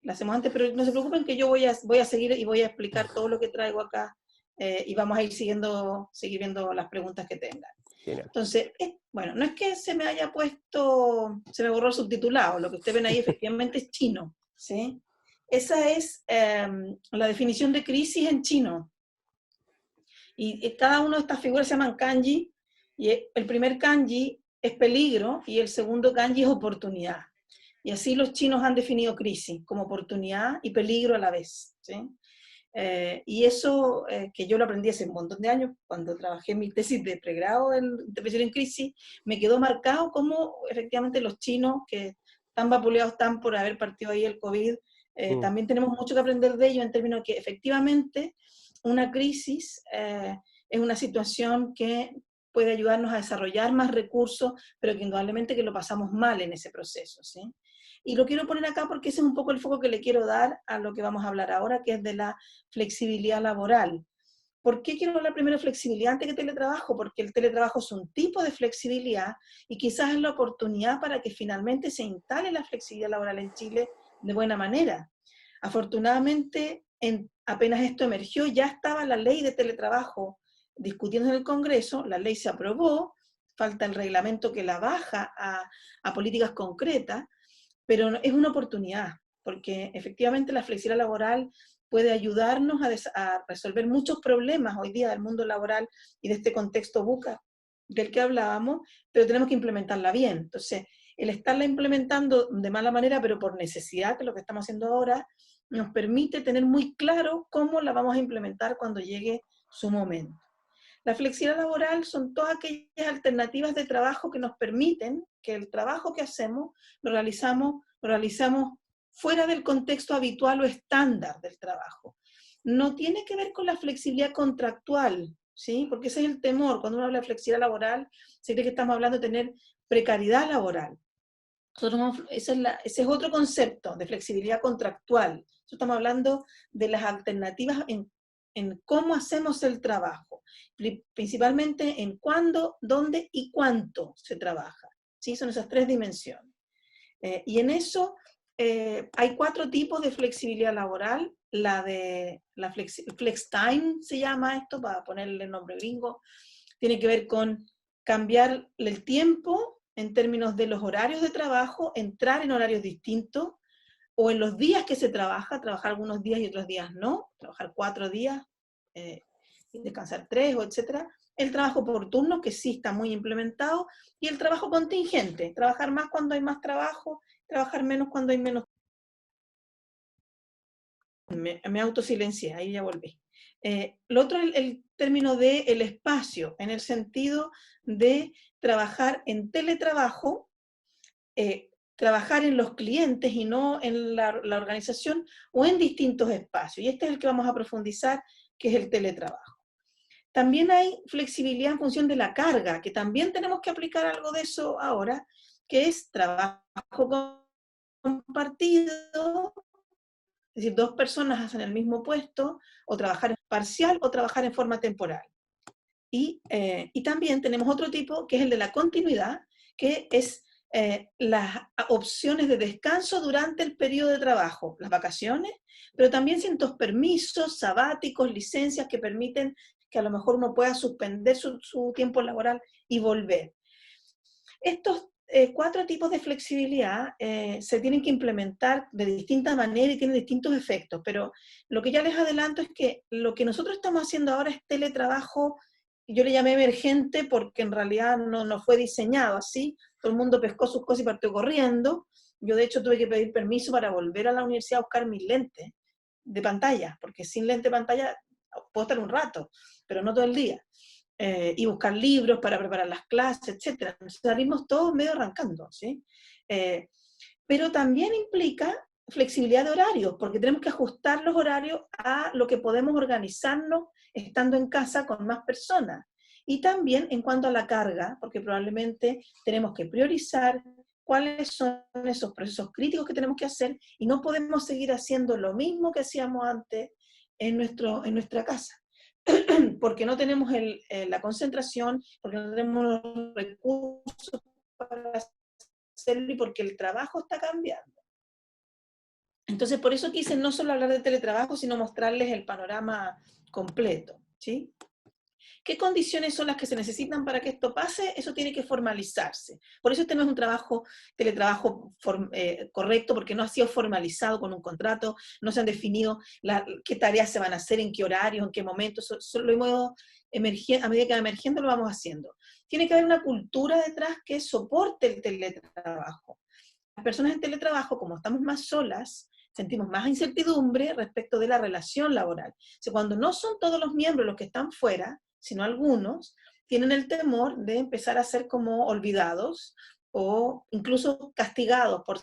la hacemos antes, pero no se preocupen que yo voy a seguir y voy a explicar todo lo que traigo acá y vamos a ir seguir viendo las preguntas que tengan. Genial. Entonces, bueno, no es que se me haya puesto, se me borró el subtitulado, lo que ustedes ven ahí efectivamente es chino, ¿sí? Esa es la definición de crisis en chino. Y cada una de estas figuras se llaman kanji, y el primer kanji es peligro y el segundo kanji es oportunidad. Y así los chinos han definido crisis como oportunidad y peligro a la vez, ¿sí? Y eso que yo lo aprendí hace un montón de años, cuando trabajé en mi tesis de pregrado en intervención en crisis, me quedó marcado como efectivamente los chinos, que tan vapuleados están por haber partido ahí el COVID, Mm. también tenemos mucho que aprender de ellos en términos que efectivamente una crisis es una situación que puede ayudarnos a desarrollar más recursos, pero que indudablemente que lo pasamos mal en ese proceso, ¿sí? Y lo quiero poner acá porque ese es un poco el foco que le quiero dar a lo que vamos a hablar ahora, que es de la flexibilidad laboral. ¿Por qué quiero hablar primero de flexibilidad antes que teletrabajo? Porque el teletrabajo es un tipo de flexibilidad y quizás es la oportunidad para que finalmente se instale la flexibilidad laboral en Chile de buena manera. Afortunadamente, apenas esto emergió, ya estaba la ley de teletrabajo discutiendo en el Congreso, la ley se aprobó, falta el reglamento que la baja a políticas concretas, pero es una oportunidad, porque efectivamente la flexibilidad laboral puede ayudarnos a resolver muchos problemas hoy día del mundo laboral y de este contexto buca del que hablábamos, pero tenemos que implementarla bien. Entonces, el estarla implementando de mala manera, pero por necesidad, que es lo que estamos haciendo ahora, nos permite tener muy claro cómo la vamos a implementar cuando llegue su momento. La flexibilidad laboral son todas aquellas alternativas de trabajo que nos permiten que el trabajo que hacemos lo realizamos fuera del contexto habitual o estándar del trabajo. No tiene que ver con la flexibilidad contractual, ¿sí? Porque ese es el temor. Cuando uno habla de flexibilidad laboral, se cree que estamos hablando de tener precariedad laboral. Ese es otro concepto de flexibilidad contractual. Estamos hablando de las alternativas en cómo hacemos el trabajo, principalmente en cuándo, dónde y cuánto se trabaja. ¿Sí? Son esas tres dimensiones. Y en eso hay 4 tipos de flexibilidad laboral. La de la flex time se llama esto, para ponerle el nombre gringo. Tiene que ver con cambiar el tiempo en términos de los horarios de trabajo, entrar en horarios distintos, o en los días que se trabaja, trabajar algunos días y otros días no, trabajar 4 días y descansar 3, o etcétera. El trabajo por turnos, que sí está muy implementado, y el trabajo contingente, trabajar más cuando hay más trabajo, trabajar menos cuando hay menos. Me autosilencié, ahí ya volví. Lo otro, el término de el espacio, en el sentido de trabajar en teletrabajo, trabajar en los clientes y no en la organización, o en distintos espacios. Y este es el que vamos a profundizar, que es el teletrabajo. También hay flexibilidad en función de la carga, que también tenemos que aplicar algo de eso ahora, que es trabajo compartido, es decir, 2 personas hacen el mismo puesto, o trabajar en parcial o trabajar en forma temporal. Y también tenemos otro tipo, que es el de la continuidad, que es las opciones de descanso durante el periodo de trabajo, las vacaciones, pero también ciertos permisos, sabáticos, licencias que permiten que a lo mejor uno pueda suspender su tiempo laboral y volver. Estos 4 tipos de flexibilidad se tienen que implementar de distintas maneras y tienen distintos efectos, pero lo que ya les adelanto es que lo que nosotros estamos haciendo ahora es teletrabajo. Yo le llamé emergente porque en realidad no fue diseñado así, todo el mundo pescó sus cosas y partió corriendo. Yo de hecho tuve que pedir permiso para volver a la universidad a buscar mis lentes de pantalla, porque sin lente de pantalla puedo estar un rato, pero no todo el día. Y buscar libros para preparar las clases, etc. Salimos todos medio arrancando, ¿sí? Pero también implica flexibilidad de horarios, porque tenemos que ajustar los horarios a lo que podemos organizarnos estando en casa con más personas. Y también en cuanto a la carga, porque probablemente tenemos que priorizar cuáles son esos procesos críticos que tenemos que hacer, y no podemos seguir haciendo lo mismo que hacíamos antes en nuestra casa. Porque no tenemos la concentración, porque no tenemos los recursos para hacerlo y porque el trabajo está cambiando. Entonces, por eso quise no solo hablar de teletrabajo, sino mostrarles el panorama completo, ¿sí? ¿Qué condiciones son las que se necesitan para que esto pase? Eso tiene que formalizarse. Por eso este no es un teletrabajo correcto, porque no ha sido formalizado con un contrato, no se han definido qué tareas se van a hacer, en qué horarios, en qué momentos. Eso lo hemos a medida que va emergiendo lo vamos haciendo. Tiene que haber una cultura detrás que soporte el teletrabajo. Las personas en teletrabajo, como estamos más solas, sentimos más incertidumbre respecto de la relación laboral. O sea, cuando no son todos los miembros los que están fuera, sino algunos, tienen el temor de empezar a ser como olvidados o incluso castigados por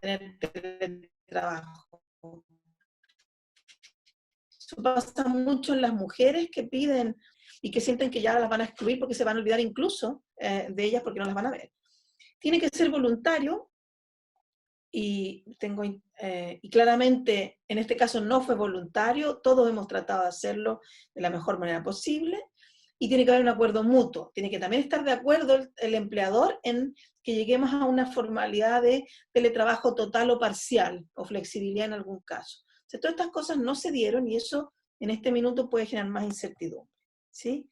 tener teletrabajo. Eso pasa mucho en las mujeres que piden y que sienten que ya las van a excluir porque se van a olvidar incluso de ellas porque no las van a ver. Tiene que ser voluntario y claramente en este caso no fue voluntario, todos hemos tratado de hacerlo de la mejor manera posible, y tiene que haber un acuerdo mutuo, tiene que también estar de acuerdo el empleador en que lleguemos a una formalidad de teletrabajo total o parcial, o flexibilidad en algún caso. O sea, todas estas cosas no se dieron y eso en este minuto puede generar más incertidumbre, ¿sí?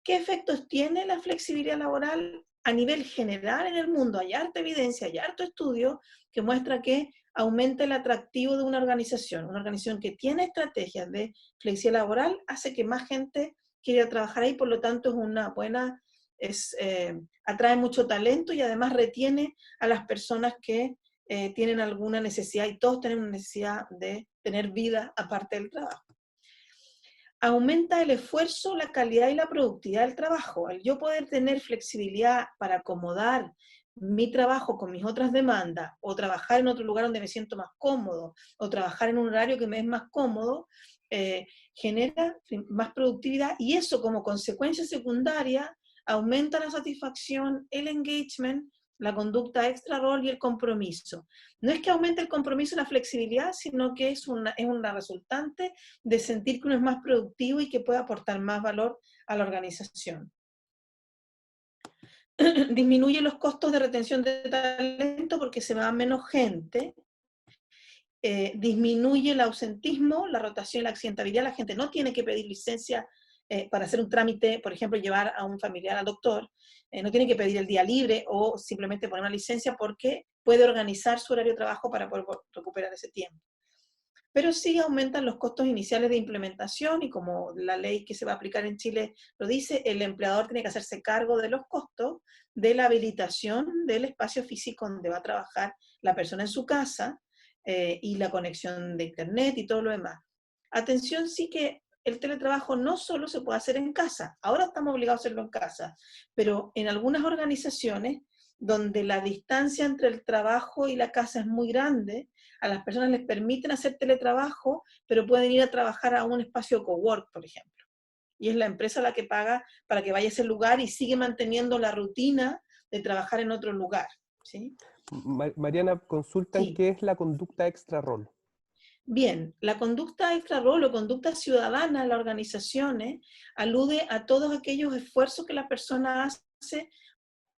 ¿Qué efectos tiene la flexibilidad laboral a nivel general en el mundo? Hay harta evidencia, hay harto estudio que muestra que aumenta el atractivo de una organización que tiene estrategias de flexibilidad laboral, hace que más gente quiera trabajar ahí, por lo tanto es una buena, atrae mucho talento y además retiene a las personas que tienen alguna necesidad, y todos tenemos necesidad de tener vida aparte del trabajo. Aumenta el esfuerzo, la calidad y la productividad del trabajo. Al yo poder tener flexibilidad para acomodar mi trabajo con mis otras demandas, o trabajar en otro lugar donde me siento más cómodo, o trabajar en un horario que me es más cómodo, genera más productividad, y eso como consecuencia secundaria aumenta la satisfacción, el engagement, la conducta extra rol y el compromiso. No es que aumente el compromiso y la flexibilidad, sino que es una resultante de sentir que uno es más productivo y que puede aportar más valor a la organización. Disminuye los costos de retención de talento porque se va menos gente. Disminuye el ausentismo, la rotación y la accidentabilidad. La gente no tiene que pedir licencia para hacer un trámite, por ejemplo, llevar a un familiar al doctor. No tiene que pedir el día libre o simplemente poner una licencia, porque puede organizar su horario de trabajo para poder recuperar ese tiempo. pero sí aumentan los costos iniciales de implementación y como la ley que se va a aplicar en Chile lo dice, el empleador tiene que hacerse cargo de los costos de la habilitación del espacio físico donde va a trabajar la persona en su casa y la conexión de internet y todo lo demás. Atención, sí que el teletrabajo no solo se puede hacer en casa, ahora estamos obligados a hacerlo en casa, pero en algunas organizaciones donde la distancia entre el trabajo y la casa es muy grande, a las personas les permiten hacer teletrabajo, pero pueden ir a trabajar a un espacio cowork, por ejemplo. Y es la empresa la que paga para que vaya a ese lugar y sigue manteniendo la rutina de trabajar en otro lugar. ¿Sí? Mariana, consultan Sí. qué es la conducta extra rol. Bien, la conducta extra rol o conducta ciudadana en las organizaciones alude a todos aquellos esfuerzos que la persona hace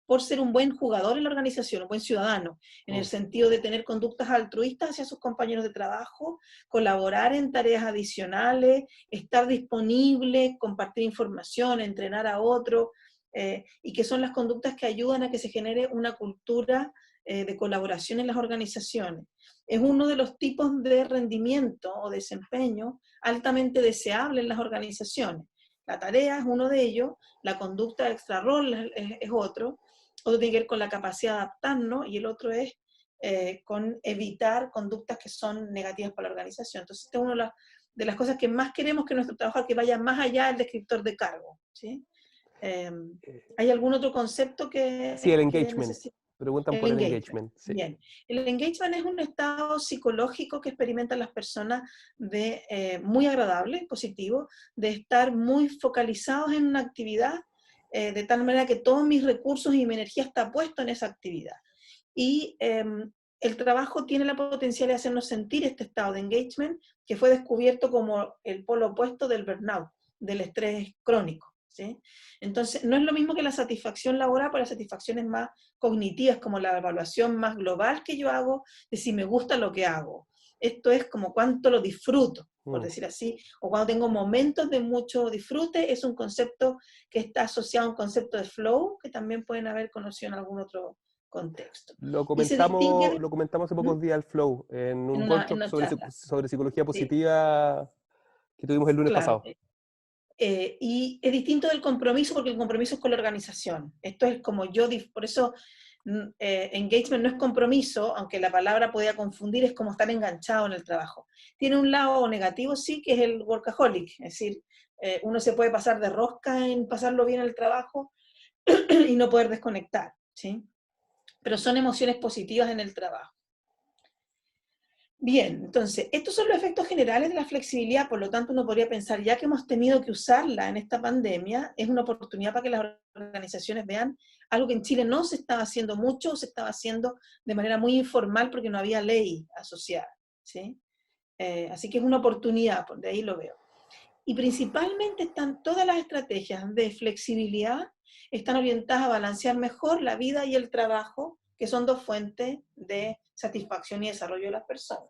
por ser un buen jugador en la organización, un buen ciudadano, en el sentido de tener conductas altruistas hacia sus compañeros de trabajo, colaborar en tareas adicionales, estar disponible, compartir información, entrenar a otro, y que son las conductas que ayudan a que se genere una cultura de colaboración en las organizaciones. Es uno de los tipos de rendimiento o desempeño altamente deseable en las organizaciones. La tarea es uno de ellos, la conducta extra rol es otro tiene que ver con la capacidad de adaptarnos y el otro es con evitar conductas que son negativas para la organización. Entonces, esta es una de las cosas que más queremos que nuestro trabajo que vaya más allá del descriptor de cargo. ¿Sí? ¿Hay algún otro concepto Sí, el que engagement. necesite? Preguntan El por el engagement. engagement. Sí. Bien. El engagement es un estado psicológico que experimentan las personas de muy agradable, positivo, de estar muy focalizados en una actividad, de tal manera que todos mis recursos y mi energía está puesto en esa actividad. Y el trabajo tiene la potencialidad de hacernos sentir este estado de engagement que fue descubierto como el polo opuesto del burnout, del estrés crónico. ¿Sí? Entonces, no es lo mismo que la satisfacción laboral, pero la satisfacción es más cognitivas, como la evaluación más global que yo hago de si me gusta lo que hago. Esto es como cuánto lo disfruto, por decir así, o cuando tengo momentos de mucho disfrute, es un concepto que está asociado a un concepto de flow, que también pueden haber conocido en algún otro contexto. Lo Y se distinguen comentamos hace ¿Mm? pocos días al Flow, en un en workshop una charla. sobre psicología Sí, positiva que tuvimos el lunes claro. pasado. Y es distinto del compromiso porque el compromiso es con la organización. Esto es como por eso engagement no es compromiso, aunque la palabra podía confundir, es como estar enganchado en el trabajo. Tiene un lado negativo, sí, que es el workaholic, es decir, uno se puede pasar de rosca en pasarlo bien en el trabajo y no poder desconectar, ¿sí? Pero son emociones positivas en el trabajo. Bien, entonces, estos son los efectos generales de la flexibilidad, por lo tanto uno podría pensar, ya que hemos tenido que usarla en esta pandemia, es una oportunidad para que las organizaciones vean algo que en Chile no se estaba haciendo mucho, se estaba haciendo de manera muy informal porque no había ley asociada, ¿sí? Así que es una oportunidad, por de ahí lo veo. Y principalmente están todas las estrategias de flexibilidad, están orientadas a balancear mejor la vida y el trabajo, que son dos fuentes de satisfacción y desarrollo de las personas.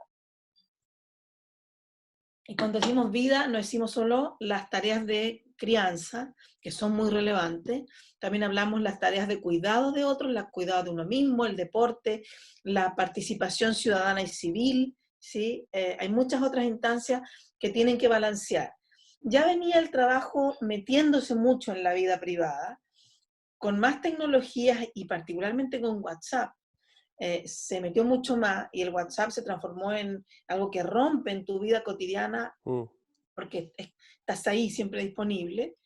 Y cuando decimos vida, no decimos solo las tareas de crianza, que son muy relevantes, también hablamos las tareas de cuidado de otros, el cuidado de uno mismo, el deporte, la participación ciudadana y civil, ¿sí? Hay muchas otras instancias que tienen que balancear. Ya venía el trabajo metiéndose mucho en la vida privada, con más tecnologías y particularmente con WhatsApp. Se metió mucho más y el WhatsApp se transformó en algo que rompe en tu vida cotidiana porque estás ahí siempre disponible.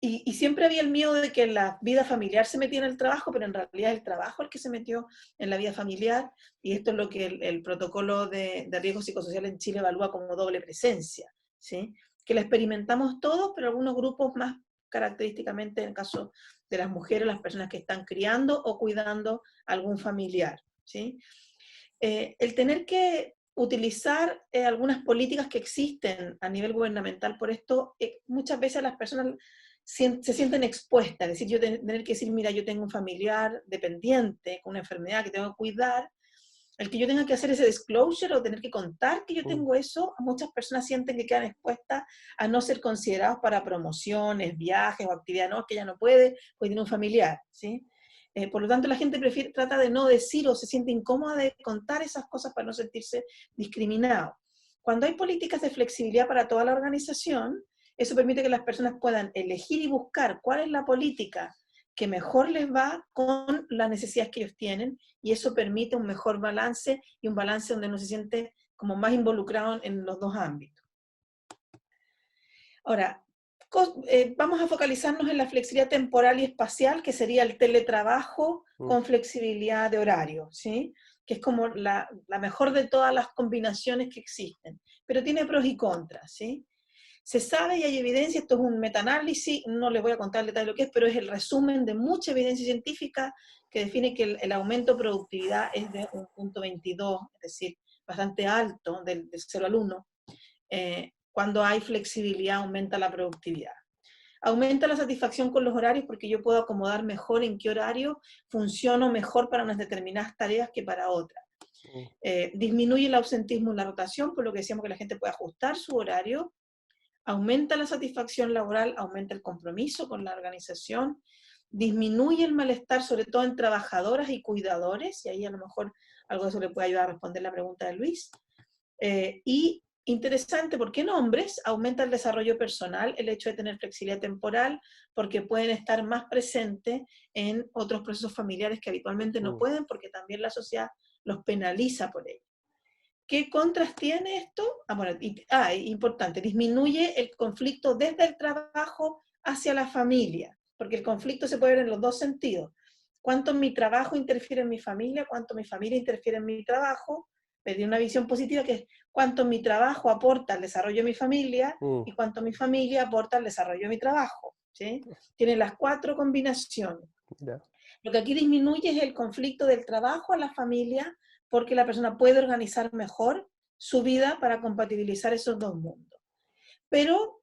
Y siempre había el miedo de que la vida familiar se metiera en el trabajo, pero en realidad es el trabajo el que se metió en la vida familiar, y esto es lo que el protocolo de riesgo psicosocial en Chile evalúa como doble presencia, ¿sí? Que la experimentamos todos, pero algunos grupos más característicamente en el caso de las mujeres, las personas que están criando o cuidando a algún familiar, ¿sí? El tener que utilizar algunas políticas que existen a nivel gubernamental por esto, muchas veces las personas se sienten expuestas, es decir, yo tener que decir, mira, yo tengo un familiar dependiente con una enfermedad que tengo que cuidar, el que yo tenga que hacer ese disclosure o tener que contar que yo tengo eso, muchas personas sienten que quedan expuestas a no ser considerados para promociones, viajes o actividades, no, que ella no puede, porque tiene un familiar, ¿sí? Por lo tanto, la gente trata de no decir o se siente incómoda de contar esas cosas para no sentirse discriminado. Cuando hay políticas de flexibilidad para toda la organización, eso permite que las personas puedan elegir y buscar cuál es la política que mejor les va con las necesidades que ellos tienen, y eso permite un mejor balance, y un balance donde uno se siente como más involucrado en los dos ámbitos. Ahora, vamos a focalizarnos en la flexibilidad temporal y espacial, que sería el teletrabajo con flexibilidad de horario, ¿sí? Que es como la mejor de todas las combinaciones que existen, pero tiene pros y contras, ¿sí? Se sabe y hay evidencia, esto es un metaanálisis, no les voy a contar el detalle de lo que es, pero es el resumen de mucha evidencia científica que define que el aumento de productividad es de 1.22, es decir, bastante alto, del 0 al 1. Cuando hay flexibilidad aumenta la productividad. Aumenta la satisfacción con los horarios porque yo puedo acomodar mejor en qué horario funciono mejor para unas determinadas tareas que para otras. Disminuye el ausentismo en la rotación, por lo que decíamos que la gente puede ajustar su horario. Aumenta la satisfacción laboral, aumenta el compromiso con la organización, disminuye el malestar, sobre todo en trabajadoras y cuidadores, y ahí a lo mejor algo de eso le puede ayudar a responder la pregunta de Luis. Y interesante, porque en hombres aumenta el desarrollo personal, el hecho de tener flexibilidad temporal, porque pueden estar más presentes en otros procesos familiares que habitualmente no pueden, porque también la sociedad los penaliza por ello. ¿Qué contras tiene esto? Importante, disminuye el conflicto desde el trabajo hacia la familia, porque el conflicto se puede ver en los dos sentidos. Cuánto mi trabajo interfiere en mi familia, cuánto mi familia interfiere en mi trabajo, pero de una visión positiva que es cuánto mi trabajo aporta al desarrollo de mi familia y cuánto mi familia aporta al desarrollo de mi trabajo, ¿sí? Tiene las cuatro combinaciones. Yeah. Lo que aquí disminuye es el conflicto del trabajo a la familia, porque la persona puede organizar mejor su vida para compatibilizar esos dos mundos. Pero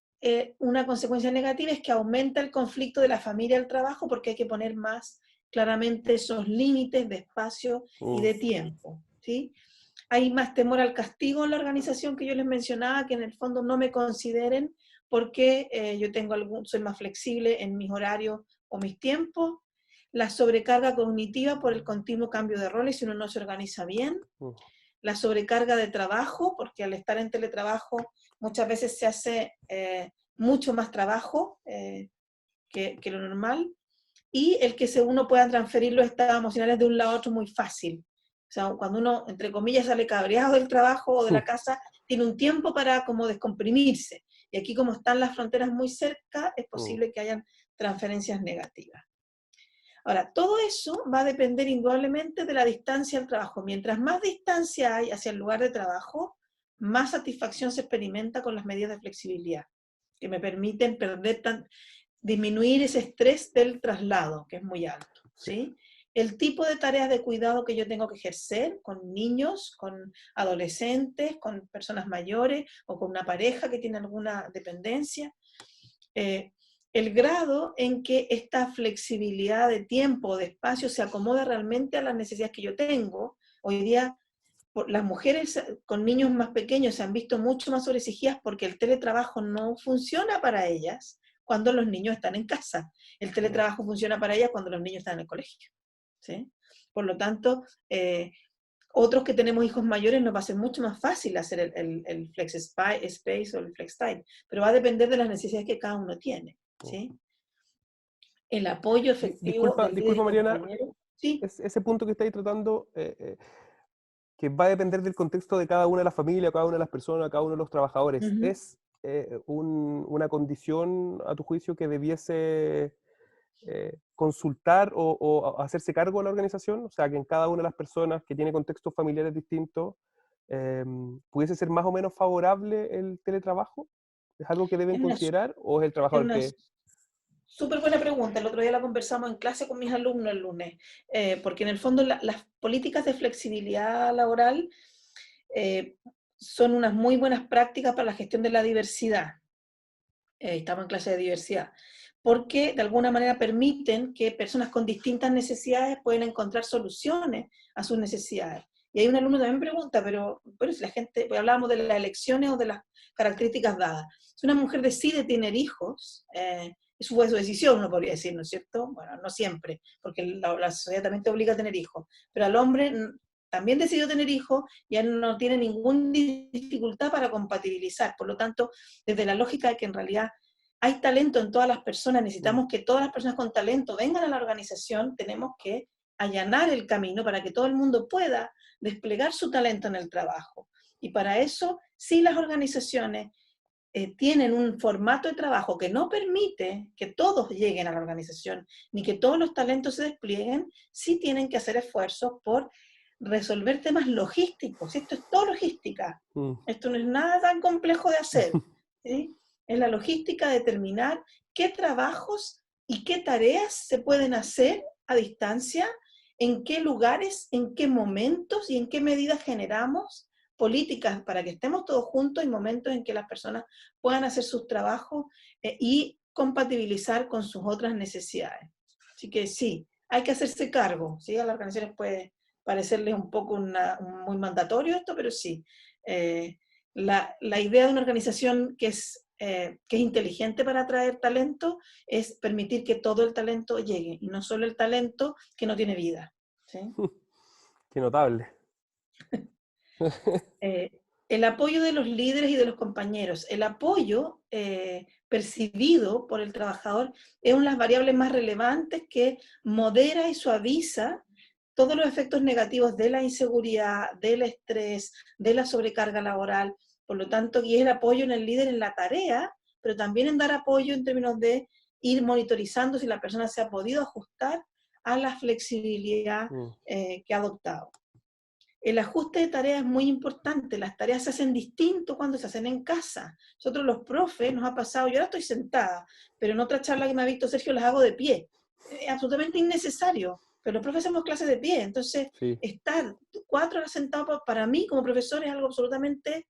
una consecuencia negativa es que aumenta el conflicto de la familia al trabajo, porque hay que poner más claramente esos límites de espacio y de tiempo, ¿sí? Hay más temor al castigo en la organización que yo les mencionaba, que en el fondo no me consideren porque yo soy más flexible en mis horarios o mis tiempos. La sobrecarga cognitiva por el continuo cambio de roles si uno no se organiza bien. La sobrecarga de trabajo, porque al estar en teletrabajo muchas veces se hace mucho más trabajo que lo normal. Y el que uno pueda transferir los estados emocionales de un lado a otro muy fácil. O sea, cuando uno, entre comillas, sale cabreado del trabajo o de la casa, tiene un tiempo para como descomprimirse. Y aquí, como están las fronteras muy cerca, es posible que hayan transferencias negativas. Ahora, todo eso va a depender indudablemente de la distancia al trabajo. Mientras más distancia hay hacia el lugar de trabajo, más satisfacción se experimenta con las medidas de flexibilidad, que me permiten disminuir ese estrés del traslado, que es muy alto, ¿sí? El tipo de tareas de cuidado que yo tengo que ejercer con niños, con adolescentes, con personas mayores o con una pareja que tiene alguna dependencia. El grado en que esta flexibilidad de tiempo o de espacio se acomoda realmente a las necesidades que yo tengo. Hoy día las mujeres con niños más pequeños se han visto mucho más sobreexigidas porque el teletrabajo no funciona para ellas cuando los niños están en casa. El teletrabajo funciona para ellas cuando los niños están en el colegio, ¿sí? Por lo tanto, otros que tenemos hijos mayores nos va a ser mucho más fácil hacer el flex space o el flex time, pero va a depender de las necesidades que cada uno tiene, ¿sí? El apoyo efectivo Disculpa Mariana, ¿sí? Ese punto que estáis tratando, que va a depender del contexto de cada una de las familias, cada una de las personas, cada uno de los trabajadores, ¿es una condición, a tu juicio, que debiese consultar o hacerse cargo de la organización? O sea, que en cada una de las personas que tiene contextos familiares distintos, ¿pudiese ser más o menos favorable el teletrabajo? ¿Es algo que deben considerar o es el trabajador que...? Súper buena pregunta. El otro día la conversamos en clase con mis alumnos el lunes, porque en el fondo las políticas de flexibilidad laboral son unas muy buenas prácticas para la gestión de la diversidad. Estamos en clase de diversidad, porque de alguna manera permiten que personas con distintas necesidades puedan encontrar soluciones a sus necesidades. Y hay un alumno que también pregunta, pero bueno, si la gente, pues hablábamos de las elecciones o de las características dadas. Si una mujer decide tener hijos, fue su decisión, uno podría decir, ¿no es cierto? Bueno, no siempre, porque la sociedad también te obliga a tener hijos, pero al hombre también decidió tener hijos y él no tiene ninguna dificultad para compatibilizar. Por lo tanto, desde la lógica de que en realidad hay talento en todas las personas, necesitamos que todas las personas con talento vengan a la organización, tenemos que allanar el camino para que todo el mundo pueda desplegar su talento en el trabajo. Y para eso, si las organizaciones tienen un formato de trabajo que no permite que todos lleguen a la organización, ni que todos los talentos se desplieguen, sí tienen que hacer esfuerzos por resolver temas logísticos. Esto es todo logística. Esto no es nada tan complejo de hacer. ¿Sí? Es la logística de determinar qué trabajos y qué tareas se pueden hacer a distancia, en qué lugares, en qué momentos y en qué medidas generamos políticas para que estemos todos juntos en momentos en que las personas puedan hacer sus trabajos y compatibilizar con sus otras necesidades. Así que sí, hay que hacerse cargo. ¿Sí? A las organizaciones puede parecerles un poco muy mandatorio esto, pero sí. La idea de una organización que es inteligente para atraer talento es permitir que todo el talento llegue, y no solo el talento que no tiene vida. ¿Sí? Qué notable. El apoyo de los líderes y de los compañeros. El apoyo percibido por el trabajador es una de las variables más relevantes que modera y suaviza todos los efectos negativos de la inseguridad, del estrés, de la sobrecarga laboral. Por lo tanto, y es el apoyo en el líder en la tarea, pero también en dar apoyo en términos de ir monitorizando si la persona se ha podido ajustar a la flexibilidad que ha adoptado. El ajuste de tareas es muy importante. Las tareas se hacen distinto cuando se hacen en casa. Nosotros los profes nos ha pasado, yo ahora estoy sentada, pero en otra charla que me ha visto Sergio las hago de pie. Es absolutamente innecesario, pero los profes hacemos clases de pie. Entonces, Sí. estar 4 horas sentado para mí como profesor es algo absolutamente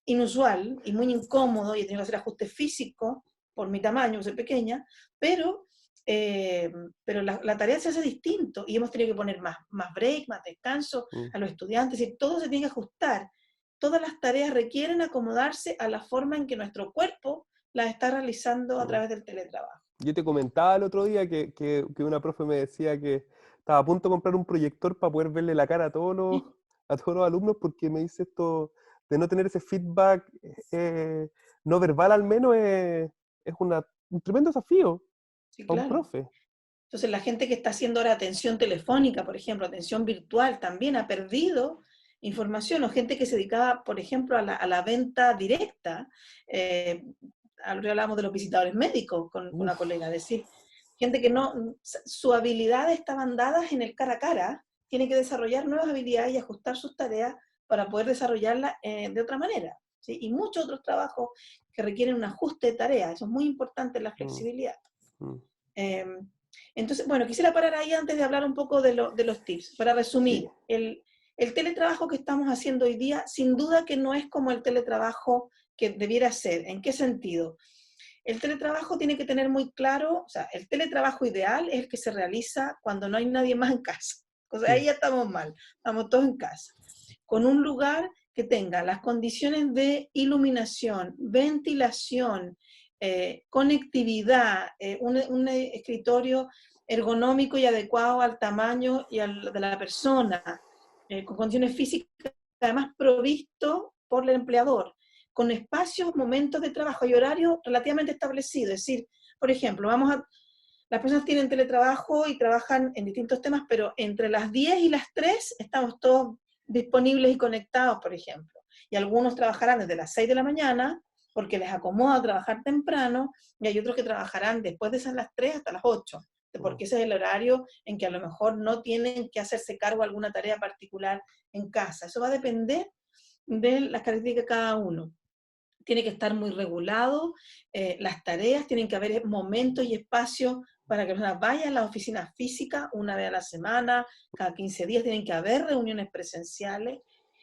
inusual y muy incómodo, y he tenido que hacer ajustes físicos por mi tamaño, soy pequeña, pero la tarea se hace distinto y hemos tenido que poner más break, más descanso a los estudiantes, y todo se tiene que ajustar. Todas las tareas requieren acomodarse a la forma en que nuestro cuerpo las está realizando a través del teletrabajo. Yo te comentaba el otro día que una profe me decía que estaba a punto de comprar un proyector para poder verle la cara a todos los alumnos, porque me dice esto de no tener ese feedback no verbal al menos es un tremendo desafío Sí, a un claro. profe. Entonces la gente que está haciendo ahora atención telefónica, por ejemplo, atención virtual, también ha perdido información, o gente que se dedicaba, por ejemplo, a la venta directa. Ahora hablamos de los visitadores médicos con una colega, es decir, gente que no, sus habilidades estaban dadas en el cara a cara, tiene que desarrollar nuevas habilidades y ajustar sus tareas para poder desarrollarlas de otra manera. ¿Sí? Y muchos otros trabajos que requieren un ajuste de tareas, eso es muy importante, la flexibilidad. Entonces, bueno, quisiera parar ahí antes de hablar un poco de los tips. Para resumir, sí. El teletrabajo que estamos haciendo hoy día, sin duda que no es como el teletrabajo que debiera ser. ¿En qué sentido? El teletrabajo tiene que tener muy claro, o sea, el teletrabajo ideal es el que se realiza cuando no hay nadie más en casa. O sea, ahí ya estamos mal, estamos todos en casa. Con un lugar que tenga las condiciones de iluminación, ventilación, conectividad, un escritorio ergonómico y adecuado al tamaño y de la persona, con condiciones físicas, además provisto por el empleador, con espacios, momentos de trabajo y horario relativamente establecidos. Es decir, por ejemplo, las personas tienen teletrabajo y trabajan en distintos temas, pero entre las 10 y las 3 estamos todos disponibles y conectados, por ejemplo. Y algunos trabajarán desde las 6 de la mañana, porque les acomoda trabajar temprano, y hay otros que trabajarán después de esas las 3 hasta las 8, porque ese es el horario en que a lo mejor no tienen que hacerse cargo de alguna tarea particular en casa. Eso va a depender de las características de cada uno. Tiene que estar muy regulado, las tareas, tienen que haber momentos y espacios para que las personas vayan a las oficinas físicas una vez a la semana, cada 15 días tienen que haber reuniones presenciales,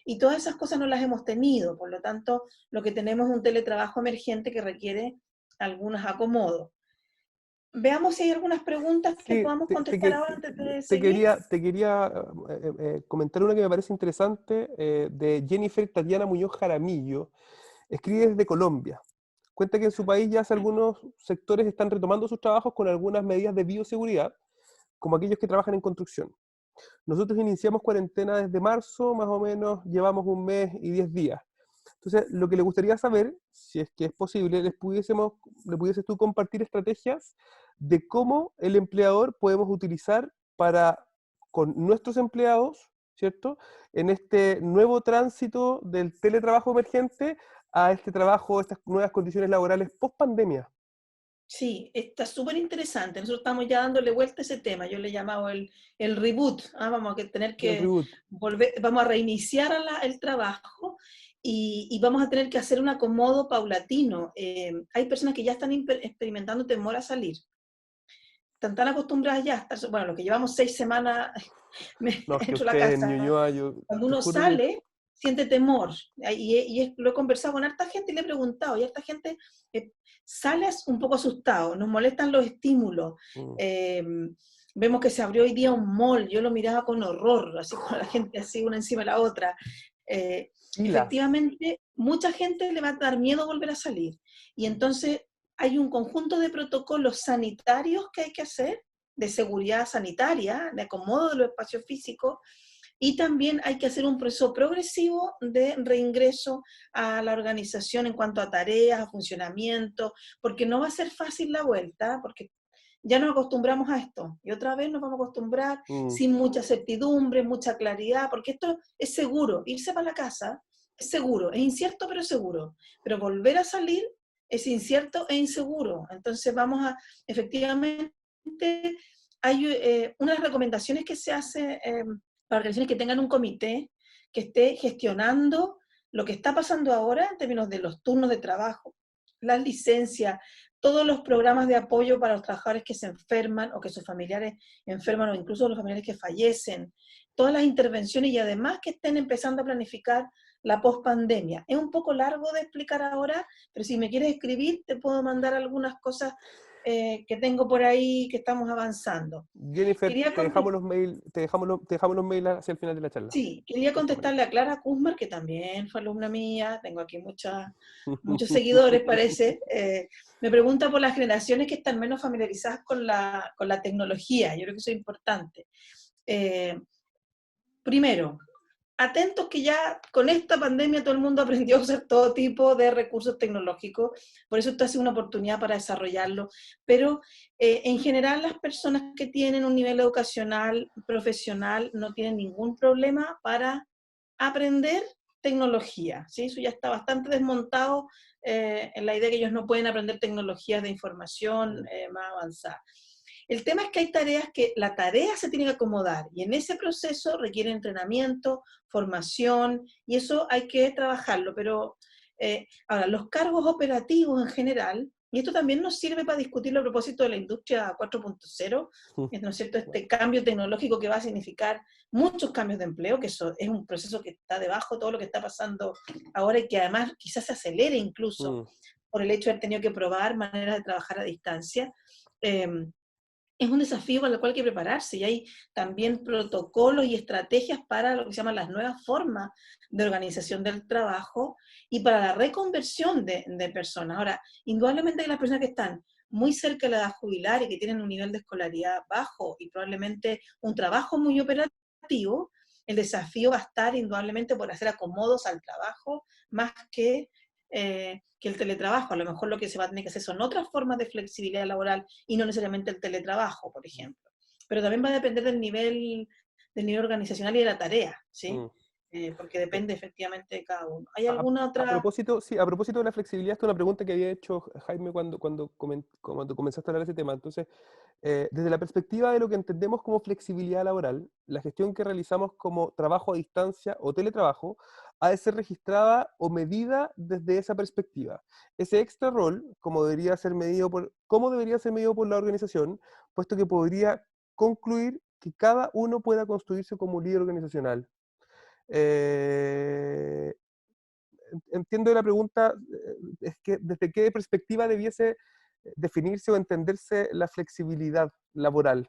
y todas esas cosas no las hemos tenido. Por lo tanto, lo que tenemos es un teletrabajo emergente que requiere algunos acomodos. Veamos si hay algunas preguntas que Sí, podamos contestar ahora antes de seguir. te quería comentar una que me parece interesante de Jennifer Tatiana Muñoz Jaramillo. Escribe desde Colombia. cuenta que en su país ya hace algunos sectores están retomando sus trabajos con algunas medidas de bioseguridad, como aquellos que trabajan en construcción. Nosotros iniciamos cuarentena desde marzo, más o menos llevamos un mes y 10 días. Entonces, lo que le gustaría saber, si es que es posible, le pudieses tú compartir estrategias de cómo el empleador podemos utilizar para, con nuestros empleados, ¿cierto? En este nuevo tránsito del teletrabajo emergente a este trabajo, estas nuevas condiciones laborales post pandemia. Sí, está súper interesante. Nosotros estamos ya dándole vuelta a ese tema. Yo le he llamado el reboot. Vamos a tener El que reboot. volver, vamos a reiniciar el trabajo y vamos a tener que hacer un acomodo paulatino. Hay personas que ya están experimentando temor a salir. Están tan acostumbradas ya a estar, bueno, lo que llevamos 6 semanas No, es que dentro de la ustedes en casa. Ñuñoa, yo Cuando te uno juro que... sale, siente temor. Lo he conversado con harta gente y le he preguntado, y harta gente sales un poco asustado, nos molestan los estímulos. Mm. Eh, Vemos que se abrió hoy día un mall, yo lo miraba con horror, así con la gente así una encima de la otra. Filas. Efectivamente, mucha gente le va a dar miedo volver a salir. Y entonces hay un conjunto de protocolos sanitarios que hay que hacer, de seguridad sanitaria, de acomodo de los espacios físicos, y también hay que hacer un proceso progresivo de reingreso a la organización en cuanto a tareas, a funcionamiento, porque no va a ser fácil la vuelta, porque ya nos acostumbramos a esto, y otra vez nos vamos a acostumbrar Mm. sin mucha certidumbre, mucha claridad, porque esto es seguro, irse para la casa es seguro, es incierto pero es seguro, pero volver a salir es incierto e inseguro, entonces vamos a, efectivamente, hay unas recomendaciones que se hace para organizaciones que tengan un comité que esté gestionando lo que está pasando ahora en términos de los turnos de trabajo, las licencias, todos los programas de apoyo para los trabajadores que se enferman o que sus familiares enferman o incluso los familiares que fallecen, todas las intervenciones y además que estén empezando a planificar la pospandemia. Es un poco largo de explicar ahora, pero si me quieres escribir te puedo mandar algunas cosas que tengo por ahí que estamos avanzando. Jennifer, Quería te dejamos contestar. los mails, te dejamos los mails hacia el final de la charla. Sí, quería Por correo. contestarle a Clara Kuzmar, que también fue alumna mía, tengo aquí muchos seguidores, parece. Me pregunta por las generaciones que están menos familiarizadas con la tecnología, yo creo que eso es importante. Eh, Primero, atentos que ya con esta pandemia todo el mundo aprendió a usar todo tipo de recursos tecnológicos, por eso esto ha sido una oportunidad para desarrollarlo, pero en general las personas que tienen un nivel educacional, profesional, no tienen ningún problema para aprender tecnología, ¿sí? Eso ya está bastante desmontado en la idea que ellos no pueden aprender tecnologías de información más avanzadas. El tema es que hay tareas que la tarea se tiene que acomodar y en ese proceso requiere entrenamiento, formación y eso hay que trabajarlo, pero ahora los cargos operativos en general, y esto también nos sirve para discutirlo a propósito de la industria 4.0, ¿no es cierto? Este cambio tecnológico que va a significar muchos cambios de empleo, que eso es un proceso que está debajo de todo lo que está pasando ahora y que además quizás se acelere incluso Mm. por el hecho de haber tenido que probar maneras de trabajar a distancia. Eh, es un desafío para el cual hay que prepararse y hay también protocolos y estrategias para lo que se llaman las nuevas formas de organización del trabajo y para la reconversión de personas. Ahora, indudablemente hay las personas que están muy cerca de la edad jubilar y que tienen un nivel de escolaridad bajo y probablemente un trabajo muy operativo, el desafío va a estar indudablemente por hacer acomodos al trabajo más que el teletrabajo. A lo mejor lo que se va a tener que hacer son otras formas de flexibilidad laboral y no necesariamente el teletrabajo, por ejemplo. Pero también va a depender del nivel organizacional y de la tarea, ¿sí? Mm. Porque Eh, depende efectivamente de cada uno. ¿Hay A, alguna a otra? propósito, sí, a propósito de la flexibilidad, esta es una pregunta que había hecho Jaime cuando comenzaste a hablar de ese tema. Entonces, desde la perspectiva de lo que entendemos como flexibilidad laboral, la gestión que realizamos como trabajo a distancia o teletrabajo ha de ser registrada o medida desde esa perspectiva. Ese extra rol, ¿cómo debería ser medido por la organización? Puesto que podría concluir que cada uno pueda construirse como líder organizacional. Eh, Entiendo la pregunta, es que desde qué perspectiva debiese definirse o entenderse la flexibilidad laboral.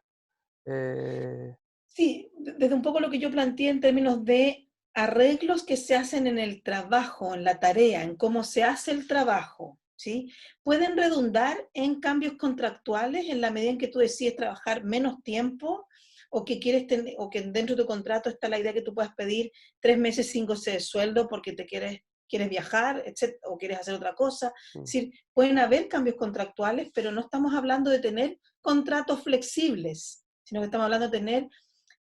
Eh, Sí, desde un poco lo que yo planteé en términos de arreglos que se hacen en el trabajo, en la tarea, en cómo se hace el trabajo, ¿sí? Pueden redundar en cambios contractuales en la medida en que tú decides trabajar menos tiempo o que quieres tener, o que dentro de tu contrato está la idea que tú puedas pedir 3 meses sin goce de sueldo porque te quieres viajar, etc., o quieres hacer otra cosa. Es decir, pueden haber cambios contractuales, pero no estamos hablando de tener contratos flexibles, sino que estamos hablando de tener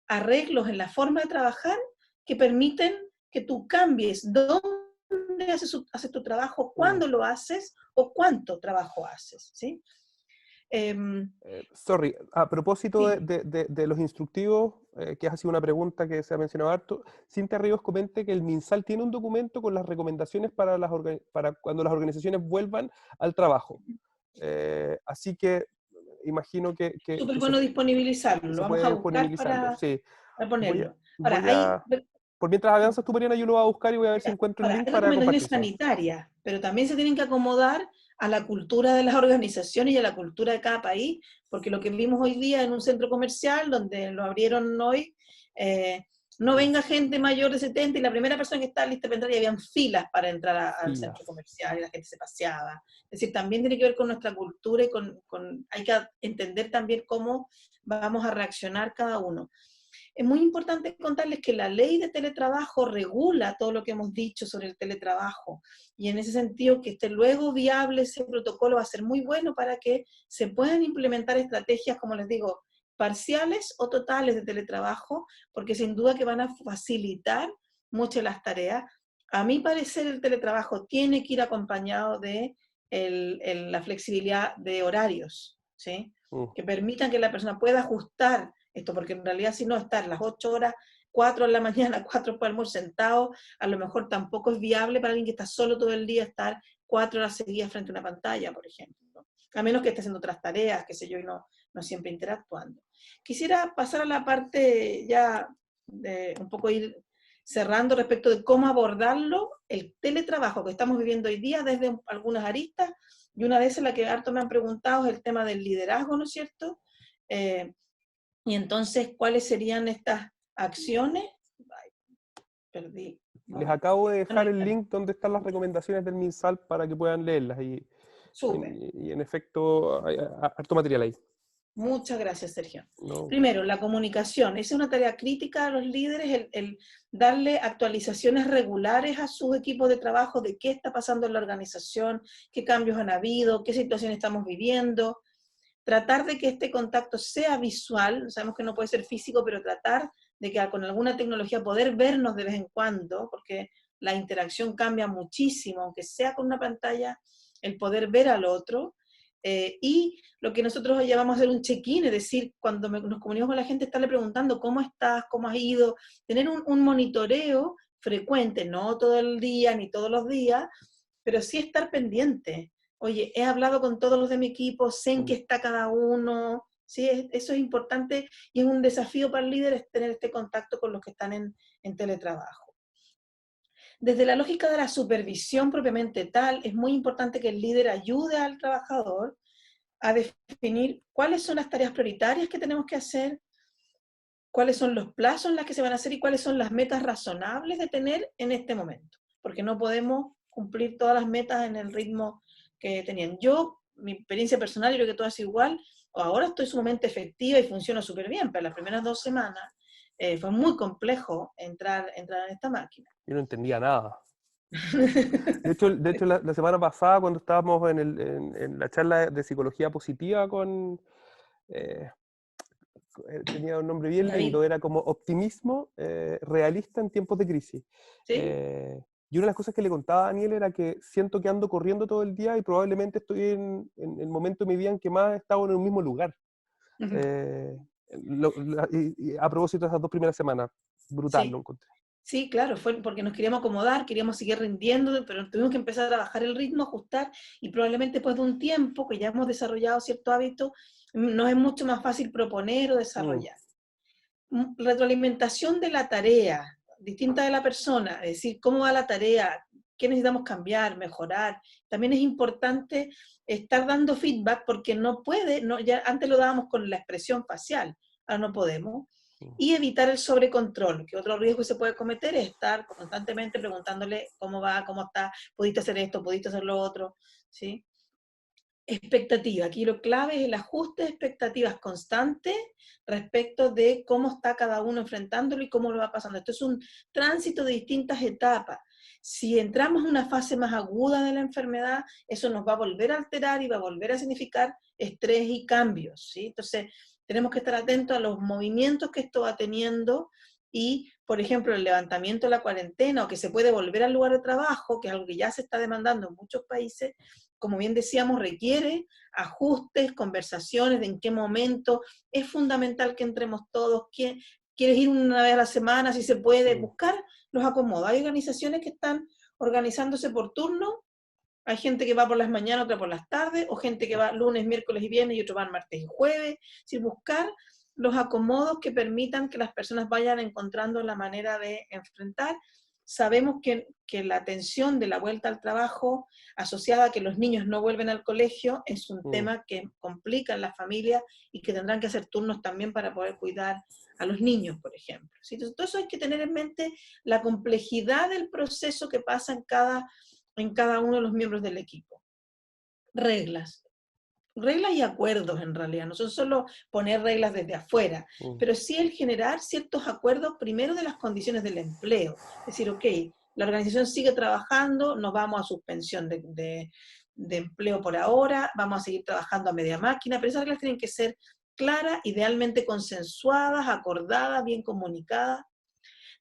arreglos en la forma de trabajar que permiten que tú cambies dónde haces tu trabajo, cuándo lo haces o cuánto trabajo haces, ¿sí? Sorry, a propósito Sí. de los instructivos, que ha sido una pregunta que se ha mencionado harto, Cintia Ríos comente que el MinSal tiene un documento con las recomendaciones para, para cuando las organizaciones vuelvan al trabajo. Así que imagino Súper bueno disponibilizarlo, que lo se vamos a puede buscar disponibilizarlo. Sí. para Voy a, ponerlo. Ahora, voy a, por mientras avanzas tú, Mariana, yo lo voy a buscar y voy a ver si encuentro el ahora, link hay para recomendaciones compartírselo. sanitarias, pero también se tienen que acomodar a la cultura de las organizaciones y a la cultura de cada país, porque lo que vimos hoy día en un centro comercial, donde lo abrieron hoy, no venga gente mayor de 70 y la primera persona que estaba lista para entrar y habían filas para entrar al centro Filas. comercial y la gente se paseaba. Es decir, también tiene que ver con nuestra cultura y hay que entender también cómo vamos a reaccionar cada uno. Es muy importante contarles que la ley de teletrabajo regula todo lo que hemos dicho sobre el teletrabajo y en ese sentido que esté luego viable ese protocolo va a ser muy bueno para que se puedan implementar estrategias, como les digo, parciales o totales de teletrabajo, porque sin duda que van a facilitar mucho las tareas. A mi parecer el teletrabajo tiene que ir acompañado de la flexibilidad de horarios, ¿sí? Que permitan que la persona pueda ajustar esto, porque en realidad si no estar las 8 horas, 4 en la mañana, 4 para almuerzo sentado, a lo mejor tampoco es viable para alguien que está solo todo el día estar 4 horas seguidas frente a una pantalla, por ejemplo. A menos que esté haciendo otras tareas, qué sé yo, y no siempre interactuando. Quisiera pasar a la parte ya de un poco ir cerrando respecto de cómo abordarlo, el teletrabajo que estamos viviendo hoy día desde algunas aristas, y una de esas la que harto me han preguntado es el tema del liderazgo, ¿no es cierto? Y entonces, ¿cuáles serían estas acciones? Ay, perdí. Les No. acabo de Ah, no, dejar el link donde están las recomendaciones del MinSal para que puedan leerlas. súper. Y en efecto, hay harto material ahí. Muchas gracias, Sergio. ¿No? Primero, la comunicación. Esa es una tarea crítica a los líderes, el darle actualizaciones regulares a sus equipos de trabajo de qué está pasando en la organización, qué cambios han habido, qué situación estamos viviendo. Tratar de que este contacto sea visual, sabemos que no puede ser físico, pero tratar de que con alguna tecnología poder vernos de vez en cuando, porque la interacción cambia muchísimo, aunque sea con una pantalla, el poder ver al otro. Y lo que nosotros llamamos a hacer un check-in, es decir, cuando nos comunicamos con la gente, estarle preguntando cómo estás, cómo has ido, tener un monitoreo frecuente, no todo el día ni todos los días, pero sí estar pendiente. Oye, he hablado con todos los de mi equipo, sé en qué está cada uno, ¿sí? Eso es importante y es un desafío para el líder es tener este contacto con los que están en teletrabajo. Desde la lógica de la supervisión propiamente tal, es muy importante que el líder ayude al trabajador a definir cuáles son las tareas prioritarias que tenemos que hacer, cuáles son los plazos en los que se van a hacer y cuáles son las metas razonables de tener en este momento, porque no podemos cumplir todas las metas en el ritmo que tenían. Yo, mi experiencia personal, y creo que todo es igual, ahora estoy sumamente efectiva y funciona súper bien, pero las primeras 2 semanas fue muy complejo entrar en esta máquina. Yo no entendía nada. De hecho la semana pasada, cuando estábamos en la charla de psicología positiva eh, tenía un nombre bien David, lindo, era como optimismo realista en tiempos de crisis. ¿sí? Y una de las cosas que le contaba a Daniel era que siento que ando corriendo todo el día y probablemente estoy en el momento de mi vida en que más he estado en un mismo lugar. Uh-huh. Eh, y a propósito de esas 2 primeras semanas, brutal lo Sí. encontré. Sí, claro, fue porque nos queríamos acomodar, queríamos seguir rindiendo, pero tuvimos que empezar a bajar el ritmo, ajustar, y probablemente después de un tiempo que ya hemos desarrollado cierto hábito, nos es mucho más fácil proponer o Mm, desarrollar. Retroalimentación de la tarea, distinta de la persona, es decir, cómo va la tarea, qué necesitamos cambiar, mejorar. También es importante estar dando feedback porque no puede, no, ya antes lo dábamos con la expresión facial, ahora no podemos. Y evitar el sobrecontrol, que otro riesgo que se puede cometer es estar constantemente preguntándole cómo va, cómo está, pudiste hacer esto, pudiste hacer lo otro, ¿sí? Expectativa, aquí lo clave es el ajuste de expectativas constante respecto de cómo está cada uno enfrentándolo y cómo lo va pasando. Esto es un tránsito de distintas etapas. Si entramos en una fase más aguda de la enfermedad, eso nos va a volver a alterar y va a volver a significar estrés y cambios, ¿sí? Entonces, tenemos que estar atentos a los movimientos que esto va teniendo y, por ejemplo, el levantamiento de la cuarentena o que se puede volver al lugar de trabajo, que es algo que ya se está demandando en muchos países, como bien decíamos, requiere ajustes, conversaciones de en qué momento. Es fundamental que entremos todos. ¿Quieres ir una vez a la semana? Si se puede, buscar los acomodos. Hay organizaciones que están organizándose por turno. Hay gente que va por las mañanas, otra por las tardes, o gente que va lunes, miércoles y viernes y otro van martes y jueves. Es buscar los acomodos que permitan que las personas vayan encontrando la manera de enfrentar. Sabemos que la tensión de la vuelta al trabajo asociada a que los niños no vuelven al colegio es un tema que complica en las familias y que tendrán que hacer turnos también para poder cuidar a los niños, por ejemplo. ¿Sí? Entonces, todo eso hay que tener en mente la complejidad del proceso que pasa en cada uno de los miembros del equipo. Reglas y acuerdos en realidad, no son solo poner reglas desde afuera, pero sí el generar ciertos acuerdos primero de las condiciones del empleo. Es decir, ok, la organización sigue trabajando, no vamos a suspensión de empleo por ahora, vamos a seguir trabajando a media máquina, pero esas reglas tienen que ser claras, idealmente consensuadas, acordadas, bien comunicadas.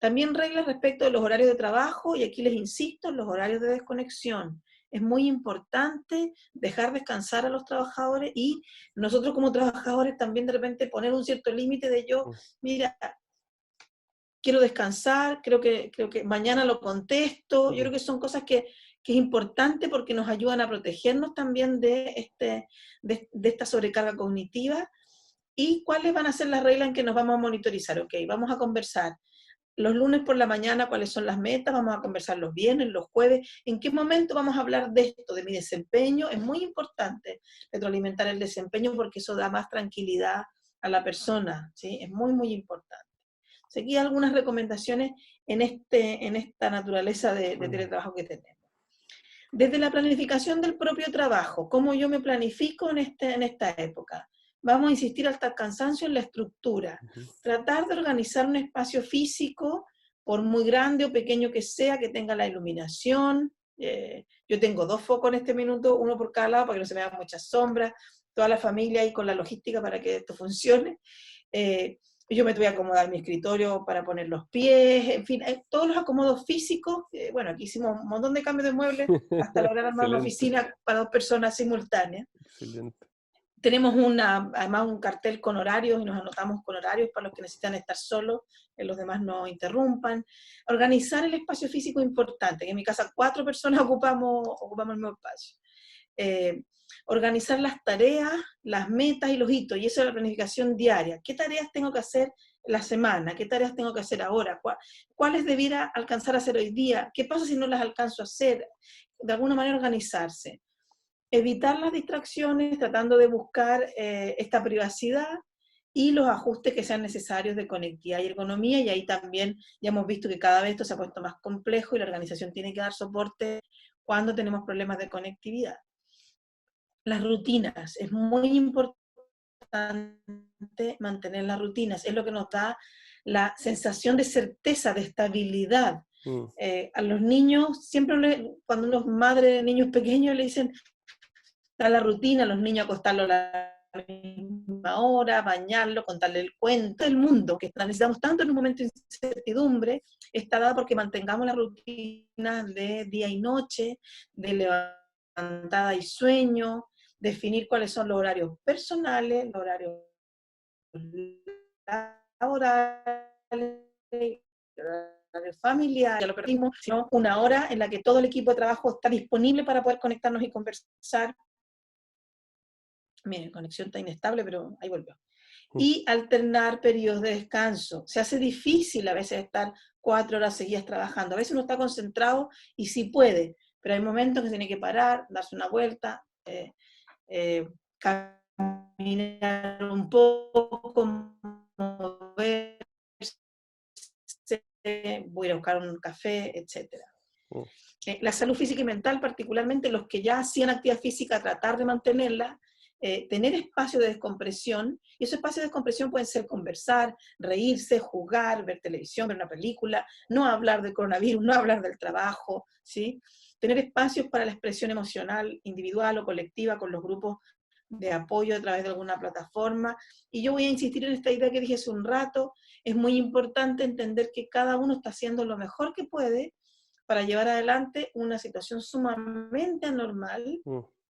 También reglas respecto de los horarios de trabajo, y aquí les insisto, los horarios de desconexión. Es muy importante dejar descansar a los trabajadores y nosotros como trabajadores también de repente poner un cierto límite de yo, mira, quiero descansar, creo que mañana lo contesto. Yo creo que son cosas que es importante porque nos ayudan a protegernos también de esta sobrecarga cognitiva. ¿Y cuáles van a ser las reglas en que nos vamos a monitorizar? Ok, vamos a conversar los lunes por la mañana cuáles son las metas, vamos a conversar los viernes, los jueves, en qué momento vamos a hablar de esto, de mi desempeño. Es muy importante retroalimentar el desempeño porque eso da más tranquilidad a la persona, ¿sí? Es muy, muy importante. Seguí algunas recomendaciones en esta naturaleza de teletrabajo que tenemos. Desde la planificación del propio trabajo, cómo yo me planifico en esta época. Vamos a insistir hasta el cansancio en la estructura. Tratar de organizar un espacio físico, por muy grande o pequeño que sea, que tenga la iluminación. Yo tengo 2 focos en este minuto, uno por cada lado para que no se vean muchas sombras. Toda la familia ahí con la logística para que esto funcione. Yo me voy a acomodar mi escritorio para poner los pies, en fin, todos los acomodos físicos. Bueno, aquí hicimos un montón de cambios de muebles hasta lograr armar una oficina para 2 personas simultáneas. Excelente. Tenemos además un cartel con horarios y nos anotamos con horarios para los que necesitan estar solos, los demás no interrumpan. Organizar el espacio físico es importante, que en mi casa 4 personas ocupamos el mismo espacio. Organizar las tareas, las metas y los hitos, y eso es la planificación diaria. ¿Qué tareas tengo que hacer la semana? ¿Qué tareas tengo que hacer ahora? ¿Cuáles debiera alcanzar a hacer hoy día? ¿Qué pasa si no las alcanzo a hacer? De alguna manera organizarse. Evitar las distracciones, tratando de buscar esta privacidad y los ajustes que sean necesarios de conectividad y ergonomía, y ahí también ya hemos visto que cada vez esto se ha puesto más complejo y la organización tiene que dar soporte cuando tenemos problemas de conectividad. Las rutinas, es muy importante mantener las rutinas, es lo que nos da la sensación de certeza, de estabilidad. A los niños, siempre cuando uno es madre de niños pequeños le dicen, está la rutina, los niños acostarlos a la misma hora, bañarlo, contarle el cuento del mundo, que necesitamos tanto en un momento de incertidumbre, está dado porque mantengamos la rutina de día y noche, de levantada y sueño, definir cuáles son los horarios personales, los horarios laborales, familiar, ya lo perdimos, sino una hora en la que todo el equipo de trabajo está disponible para poder conectarnos y conversar. Miren, conexión está inestable, pero ahí volvió. Y alternar periodos de descanso. Se hace difícil a veces estar 4 horas seguidas trabajando. A veces uno está concentrado y sí puede, pero hay momentos que tiene que parar, darse una vuelta, caminar un poco, mover voy a ir a buscar un café, etcétera. Mm. La salud física y mental, particularmente los que ya hacían actividad física, tratar de mantenerla, tener espacio de descompresión, y esos espacios de descompresión pueden ser conversar, reírse, jugar, ver televisión, ver una película, no hablar del coronavirus, no hablar del trabajo, ¿sí? Tener espacios para la expresión emocional individual o colectiva con los grupos de apoyo a través de alguna plataforma. Y yo voy a insistir en esta idea que dije hace un rato, es muy importante entender que cada uno está haciendo lo mejor que puede para llevar adelante una situación sumamente anormal,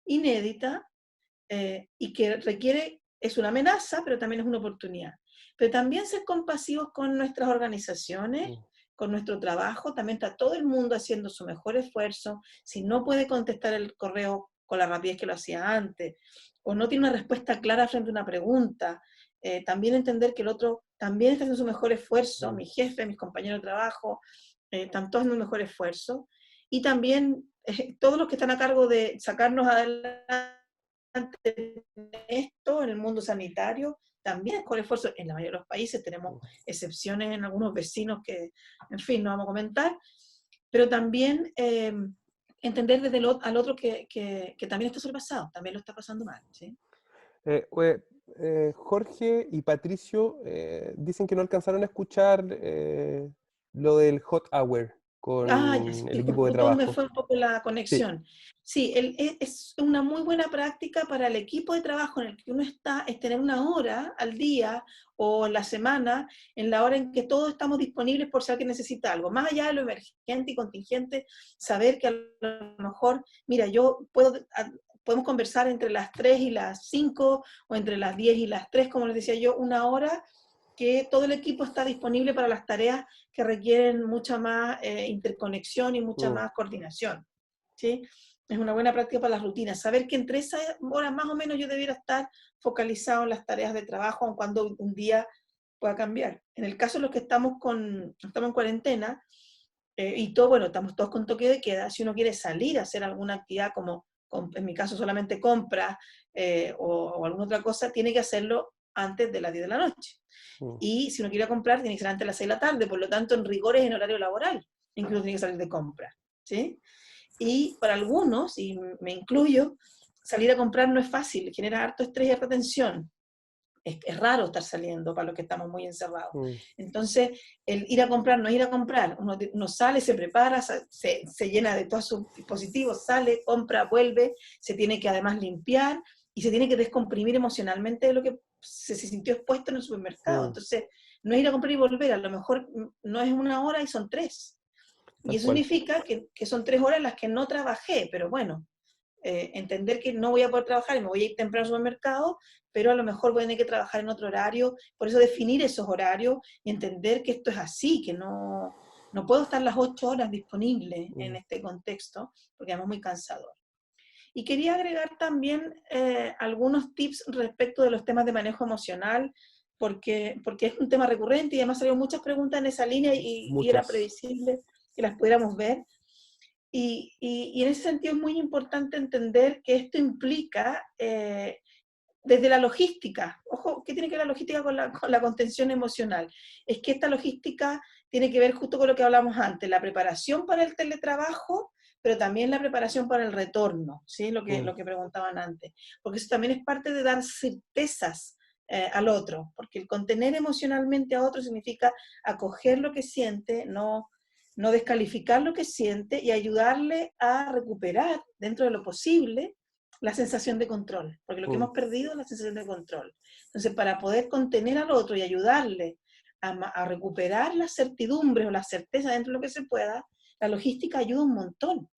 inédita, y que requiere, es una amenaza, pero también es una oportunidad. Pero también ser compasivos con nuestras organizaciones, con nuestro trabajo, también está todo el mundo haciendo su mejor esfuerzo. Si no puede contestar el correo con la rapidez que lo hacía antes, o no tiene una respuesta clara frente a una pregunta, también entender que el otro también está haciendo su mejor esfuerzo, mi jefe, mis compañeros de trabajo, están todos haciendo un mejor esfuerzo, y también todos los que están a cargo de sacarnos adelante esto en el mundo sanitario, también con esfuerzo. En la mayoría de los países tenemos excepciones en algunos vecinos que, en fin, no vamos a comentar, pero también entender desde al otro que también está sobrepasado, también lo está pasando mal, ¿sí? Jorge y Patricio dicen que no alcanzaron a escuchar lo del hot hour Ya, con sí, el equipo de justo me trabajo. fue un poco la Sí. conexión. Sí, es una muy buena práctica para el equipo de trabajo en el que uno está, es tener una hora al día o en la semana, en la hora en que todos estamos disponibles por si alguien necesita algo. Más allá de lo emergente y contingente, saber que a lo mejor, mira, podemos conversar entre las 3 y las 5 o entre las 10 y las 3, como les decía yo, una hora que todo el equipo está disponible para las tareas que requieren mucha más interconexión y mucha más coordinación, ¿sí? Es una buena práctica para las rutinas. Saber que entre esas horas más o menos yo debiera estar focalizado en las tareas de trabajo, aun cuando un día pueda cambiar. En el caso de los que estamos en cuarentena, y todo, bueno, estamos todos con toque de queda, si uno quiere salir a hacer alguna actividad como, en mi caso solamente compras o alguna otra cosa, tiene que hacerlo antes de las 10 de la noche. Y si uno quiere comprar, tiene que ser antes de las 6 de la tarde, por lo tanto, en rigor es en horario laboral, incluso tiene que salir de compra, ¿sí? Y para algunos, y me incluyo, salir a comprar no es fácil, genera harto estrés y harta tensión. Es raro estar saliendo para los que estamos muy encerrados. Entonces, el ir a comprar no es ir a comprar, uno sale, se prepara, se llena de todos sus dispositivos, sale, compra, vuelve, se tiene que además limpiar y se tiene que descomprimir emocionalmente de lo que se sintió expuesto en el supermercado. Entonces, no es ir a comprar y volver, a lo mejor no es una hora y son 3. Y eso significa que son 3 horas en las que no trabajé, pero bueno, entender que no voy a poder trabajar y me voy a ir temprano al supermercado, pero a lo mejor voy a tener que trabajar en otro horario, por eso definir esos horarios y entender que esto es así, que no puedo estar las 8 horas disponible en este contexto, porque además es muy cansador. Y quería agregar también algunos tips respecto de los temas de manejo emocional, porque es un tema recurrente y además salieron muchas preguntas en esa línea y era previsible que las pudiéramos ver. Y en ese sentido es muy importante entender que esto implica, desde la logística, ojo, ¿qué tiene que ver la logística con la contención emocional? Es que esta logística tiene que ver justo con lo que hablamos antes, la preparación para el teletrabajo, pero también la preparación para el retorno, ¿sí? Lo que preguntaban antes. Porque eso también es parte de dar certezas al otro, porque el contener emocionalmente a otro significa acoger lo que siente, no descalificar lo que siente y ayudarle a recuperar, dentro de lo posible, la sensación de control, porque lo que hemos perdido es la sensación de control. Entonces, para poder contener al otro y ayudarle a recuperar las certidumbres o la certeza dentro de lo que se pueda, la logística ayuda un montón.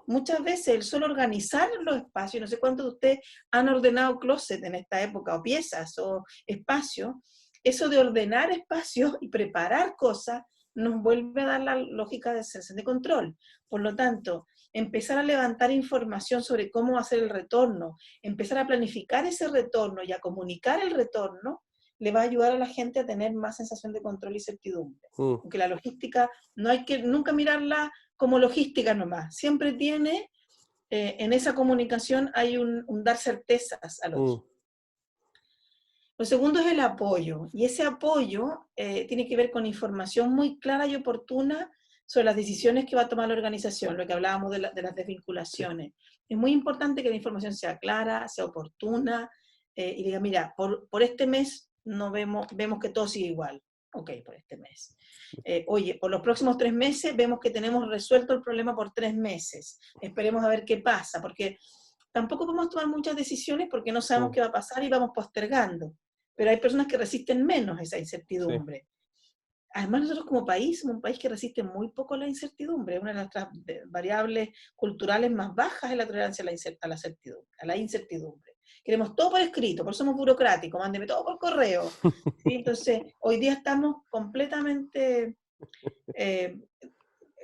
Muchas veces el solo organizar los espacios, no sé cuántos de ustedes han ordenado closet en esta época, o piezas, o espacios, eso de ordenar espacios y preparar cosas, nos vuelve a dar la lógica de sensación de control. Por lo tanto, empezar a levantar información sobre cómo hacer el retorno, empezar a planificar ese retorno y a comunicar el retorno, le va a ayudar a la gente a tener más sensación de control y certidumbre. Porque la logística no hay que nunca mirarla como logística nomás, siempre tiene, en esa comunicación hay un dar certezas al otro. Lo segundo es el apoyo, y ese apoyo tiene que ver con información muy clara y oportuna sobre las decisiones que va a tomar la organización, lo que hablábamos de las Sí. desvinculaciones. Es muy importante que la información sea clara, sea oportuna, y diga, mira, por este mes no vemos que todo sigue igual. Ok, por este mes. Oye, por los próximos 3 meses vemos que tenemos resuelto el problema por 3 meses. Esperemos a ver qué pasa, porque tampoco podemos tomar muchas decisiones porque no sabemos Mm, qué va a pasar y vamos postergando. Pero hay personas que resisten menos esa sí. incertidumbre. Además, nosotros como país somos un país que resiste muy poco la incertidumbre. Una de nuestras variables culturales más bajas es la tolerancia a la incertidumbre. Queremos todo por escrito, por eso somos burocráticos, mándeme todo por correo. ¿Sí? Entonces, hoy día estamos completamente, eh,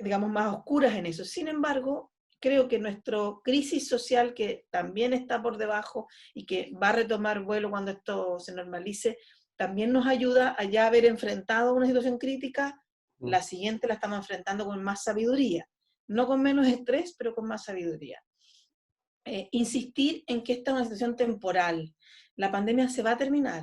digamos, más oscuras en eso. Sin embargo, creo que nuestra crisis social, que también está por debajo y que va a retomar vuelo cuando esto se normalice, también nos ayuda a ya haber enfrentado una situación crítica. Mm, La siguiente la estamos enfrentando con más sabiduría, no con menos estrés, pero con más sabiduría. Insistir en que esta es una situación temporal. La pandemia se va a terminar.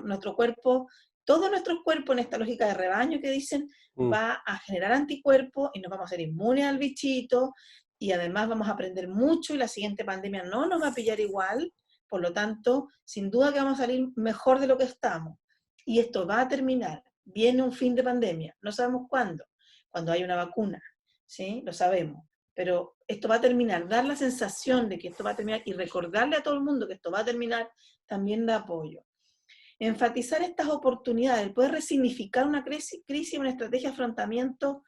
Nuestro cuerpo, todos nuestros cuerpos en esta lógica de rebaño que dicen, mm. va a generar anticuerpos y nos vamos a hacer inmunes al bichito y además vamos a aprender mucho y la siguiente pandemia no nos va a pillar igual. Por lo tanto, sin duda que vamos a salir mejor de lo que estamos. Y esto va a terminar. Viene un fin de pandemia. No sabemos cuándo. Cuando hay una vacuna. ¿Sí? Lo sabemos, pero esto va a terminar, dar la sensación de que esto va a terminar y recordarle a todo el mundo que esto va a terminar, también da apoyo. Enfatizar estas oportunidades, poder resignificar una crisis, una estrategia de afrontamiento.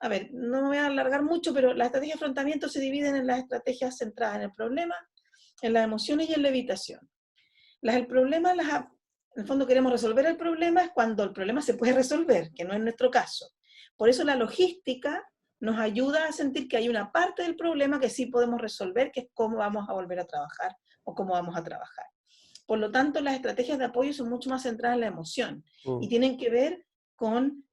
A ver, no me voy a alargar mucho, pero las estrategias de afrontamiento se dividen en las estrategias centradas en el problema, en las emociones y en la evitación. El problema, en el fondo queremos resolver el problema es cuando el problema se puede resolver, que no es nuestro caso. Por eso la logística nos ayuda a sentir que hay una parte del problema que sí podemos resolver, que es cómo vamos a volver a trabajar o cómo vamos a trabajar. Por lo tanto, las estrategias de apoyo son mucho más centradas en la emoción Mm. y tienen que ver con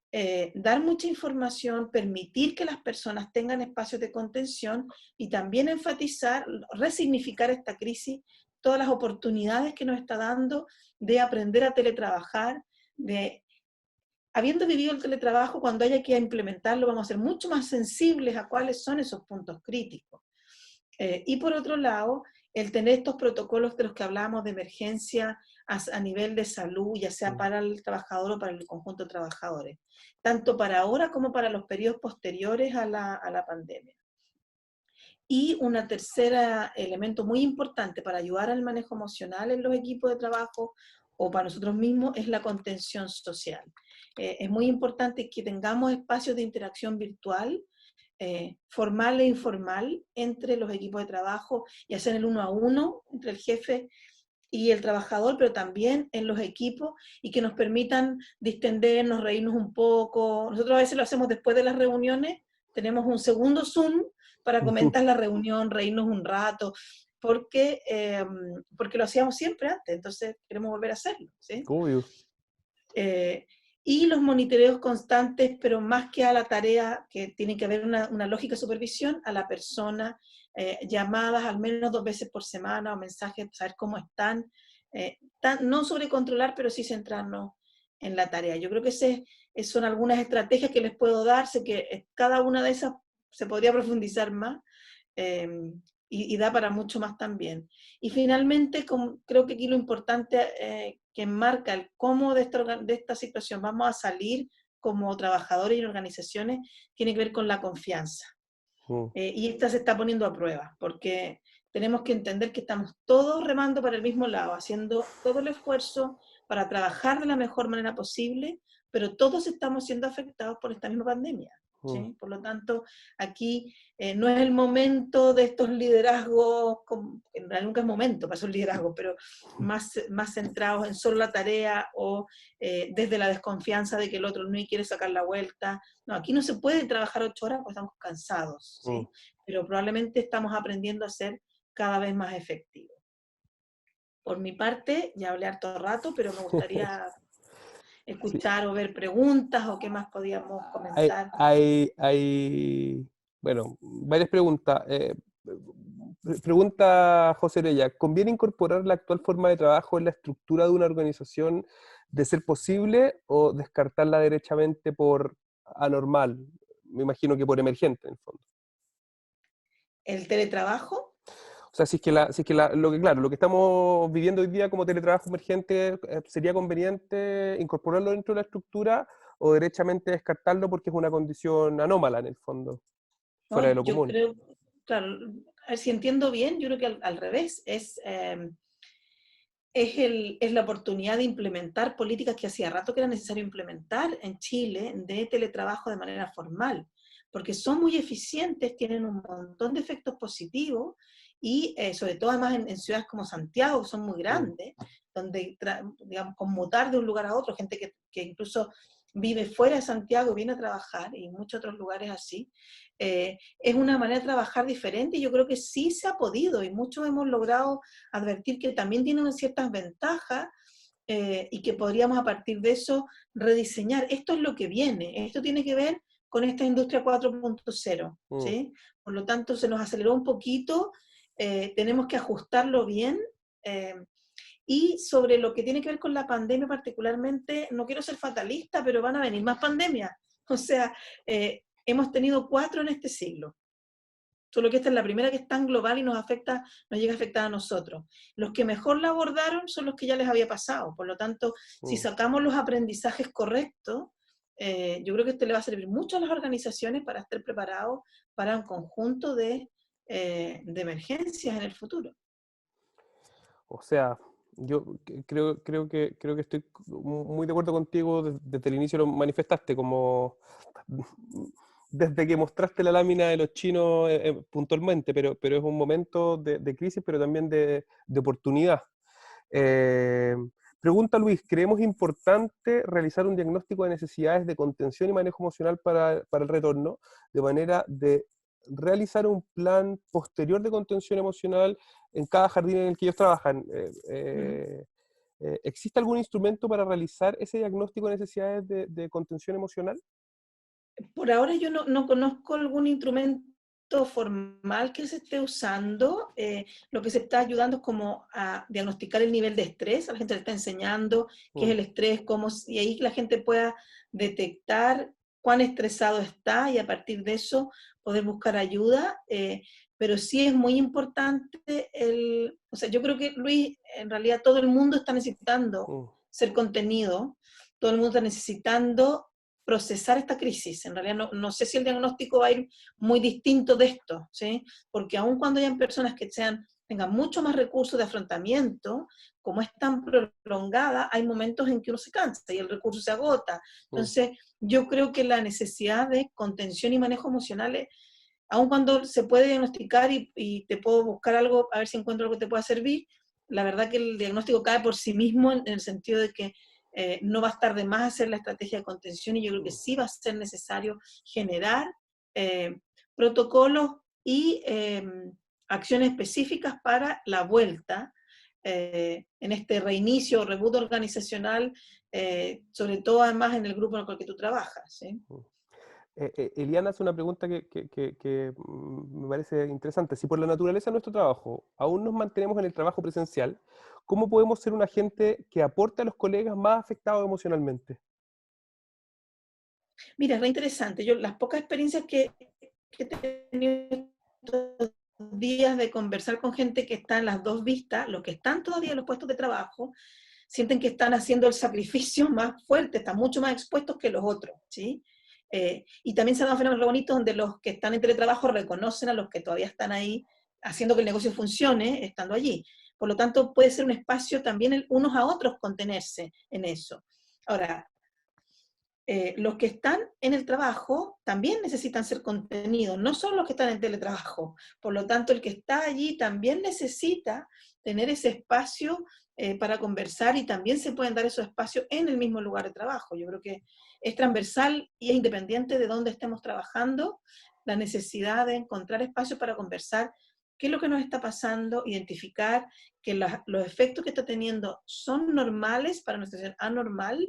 dar mucha información, permitir que las personas tengan espacios de contención y también enfatizar, resignificar esta crisis, todas las oportunidades que nos está dando de aprender a teletrabajar, de habiendo vivido el teletrabajo, cuando haya que implementarlo, vamos a ser mucho más sensibles a cuáles son esos puntos críticos. Y por otro lado, el tener estos protocolos de los que hablábamos de emergencia a nivel de salud, ya sea Mm. para el trabajador o para el conjunto de trabajadores, tanto para ahora como para los periodos posteriores a la pandemia. Y un tercer elemento muy importante para ayudar al manejo emocional en los equipos de trabajo o para nosotros mismos es la contención social. Es muy importante que tengamos espacios de interacción virtual, formal e informal, entre los equipos de trabajo, ya sea en el 1 a 1, entre el jefe y el trabajador, pero también en los equipos y que nos permitan distendernos, reírnos un poco. Nosotros a veces lo hacemos después de las reuniones, tenemos un segundo Zoom para comentar la reunión, reírnos un rato, porque lo hacíamos siempre antes, entonces queremos volver a hacerlo, ¿sí? Obvio. Eh, y los monitoreos constantes, pero más que a la tarea, que tiene que haber una lógica de supervisión, a la persona, llamadas al menos 2 veces por semana o mensajes, saber cómo están, no sobre controlar, pero sí centrarnos en la tarea. Yo creo que son algunas estrategias que les puedo dar, sé que cada una de esas se podría profundizar más, eh, y da para mucho más también. Y finalmente, creo que aquí lo importante que marca el cómo de esta situación vamos a salir como trabajadores y organizaciones tiene que ver con la confianza. Mm. Y esta se está poniendo a prueba, porque tenemos que entender que estamos todos remando para el mismo lado, haciendo todo el esfuerzo para trabajar de la mejor manera posible, pero todos estamos siendo afectados por esta misma pandemia. Mm. ¿Sí? Por lo tanto, aquí no es el momento de estos liderazgos, en realidad nunca es momento para esos liderazgos, pero más centrados en solo la tarea o desde la desconfianza de que el otro no quiere sacar la vuelta. No, aquí no se puede trabajar 8 horas porque estamos cansados, Mm. ¿sí? Pero probablemente estamos aprendiendo a ser cada vez más efectivos. Por mi parte, ya hablé harto rato, pero me gustaría Sí. escuchar o ver preguntas o qué más podíamos Hay, comentar. bueno, varias preguntas. Pregunta José Orella, ¿conviene incorporar la actual forma de trabajo en la estructura de una organización de ser posible o descartarla derechamente por anormal? Me imagino que por emergente, en el fondo. El teletrabajo, O sea, si es que, lo que, claro, lo que estamos viviendo hoy día como teletrabajo emergente, ¿sería conveniente incorporarlo dentro de la estructura o derechamente descartarlo porque es una condición anómala en el fondo, ¿no? fuera de lo Yo común? creo, claro, a ver si entiendo bien, yo creo que al revés, es la oportunidad de implementar políticas que hacía rato que era necesario implementar en Chile de teletrabajo de manera formal, porque son muy eficientes, tienen un montón de efectos positivos y sobre todo además en ciudades como Santiago, que son muy Mm. grandes, donde, digamos, conmutar de un lugar a otro, gente que incluso vive fuera de Santiago y viene a trabajar, y muchos otros lugares así, es una manera de trabajar diferente y yo creo que sí se ha podido y muchos hemos logrado advertir que también tienen ciertas ventajas y que podríamos a partir de eso rediseñar. Esto es lo que viene, esto tiene que ver con esta industria 4.0, Mm. ¿sí? Por lo tanto, se nos aceleró un poquito, tenemos que ajustarlo bien. Eh, y sobre lo que tiene que ver con la pandemia particularmente, no quiero ser fatalista, pero van a venir más pandemias. O sea, hemos tenido 4 en este siglo. Solo que esta es la primera que es tan global y nos afecta, nos llega a afectar a nosotros. Los que mejor la abordaron son los que ya les había pasado. Por lo tanto, si Mm. sacamos los aprendizajes correctos, yo creo que esto le va a servir mucho a las organizaciones para estar preparados para un conjunto de emergencias en el futuro. O sea, yo creo que estoy muy de acuerdo contigo, desde el inicio lo manifestaste, como desde que mostraste la lámina de los chinos puntualmente, pero es un momento de crisis, pero también de oportunidad. Eh, Pregunta Luis, ¿creemos importante realizar un diagnóstico de necesidades de contención y manejo emocional para el retorno, de manera de realizar un plan posterior de contención emocional en cada jardín en el que ellos trabajan? Mm. ¿Existe algún instrumento para realizar ese diagnóstico de necesidades de contención emocional? Por ahora yo no conozco algún instrumento formal que se esté usando. Lo que se está ayudando es como a diagnosticar el nivel de estrés. A la gente le está enseñando qué es Mm. el estrés, y ahí la gente pueda detectar cuán estresado está y a partir de eso poder buscar ayuda. Pero sí es muy importante o sea, yo creo que Luis, en realidad todo el mundo está necesitando Mm. ser contenido, todo el mundo está necesitando procesar esta crisis. En realidad no sé si el diagnóstico va a ir muy distinto de esto, ¿sí? Porque aun cuando hayan personas que tengan mucho más recursos de afrontamiento, como es tan prolongada, hay momentos en que uno se cansa y el recurso se agota. Mm. Entonces, yo creo que la necesidad de contención y manejo emocionales, aun cuando se puede diagnosticar y te puedo buscar algo, a ver si encuentro algo que te pueda servir, la verdad que el diagnóstico cae por sí mismo en el sentido de que no va a estar de más hacer la estrategia de contención y yo creo que Mm. sí va a ser necesario generar eh, protocolos y acciones específicas para la vuelta en este reinicio o reboot organizacional, sobre todo además en el grupo en el que tú trabajas. ¿Sí? Mm. Eliana hace una pregunta que me parece interesante. Si por la naturaleza de nuestro trabajo aún nos mantenemos en el trabajo presencial, ¿cómo podemos ser un agente que aporte a los colegas más afectados emocionalmente? Mira, es re interesante. Yo las pocas experiencias que he tenido estos días de conversar con gente que está en las dos vistas, los que están todavía en los puestos de trabajo, sienten que están haciendo el sacrificio más fuerte, están mucho más expuestos que los otros, ¿sí? Y también se da un fenómeno re bonito donde los que están en teletrabajo reconocen a los que todavía están ahí haciendo que el negocio funcione, estando allí. Por lo tanto, puede ser un espacio también unos a otros contenerse en eso. Ahora, los que están en el trabajo también necesitan ser contenidos, no solo los que están en teletrabajo. Por lo tanto, el que está allí también necesita tener ese espacio para conversar y también se pueden dar esos espacios en el mismo lugar de trabajo. Yo creo que es transversal y es independiente de dónde estemos trabajando, la necesidad de encontrar espacios para conversar qué es lo que nos está pasando, identificar que los efectos que está teniendo son normales para nuestra situación anormal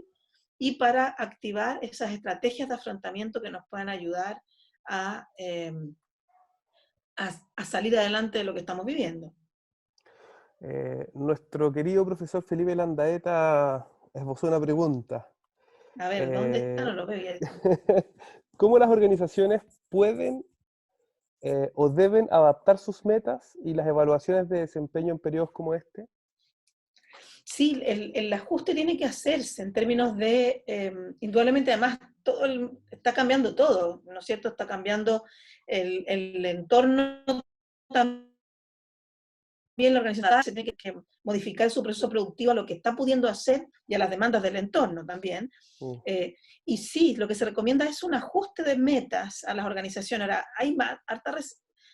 y para activar esas estrategias de afrontamiento que nos puedan ayudar a a salir adelante de lo que estamos viviendo. Nuestro querido profesor Felipe Landaeta esbozó una pregunta. A ver, ¿dónde está? Eh, No lo veo. ¿Cómo las organizaciones pueden o deben adaptar sus metas y las evaluaciones de desempeño en periodos como este? Sí, el ajuste tiene que hacerse en términos de, indudablemente además, está cambiando todo, ¿no es cierto? Está cambiando el entorno también, la organización se tiene que modificar su proceso productivo a lo que está pudiendo hacer y a las demandas del entorno también. Mm, Eh, y sí, lo que se recomienda es un ajuste de metas a las organizaciones. Ahora, hay harta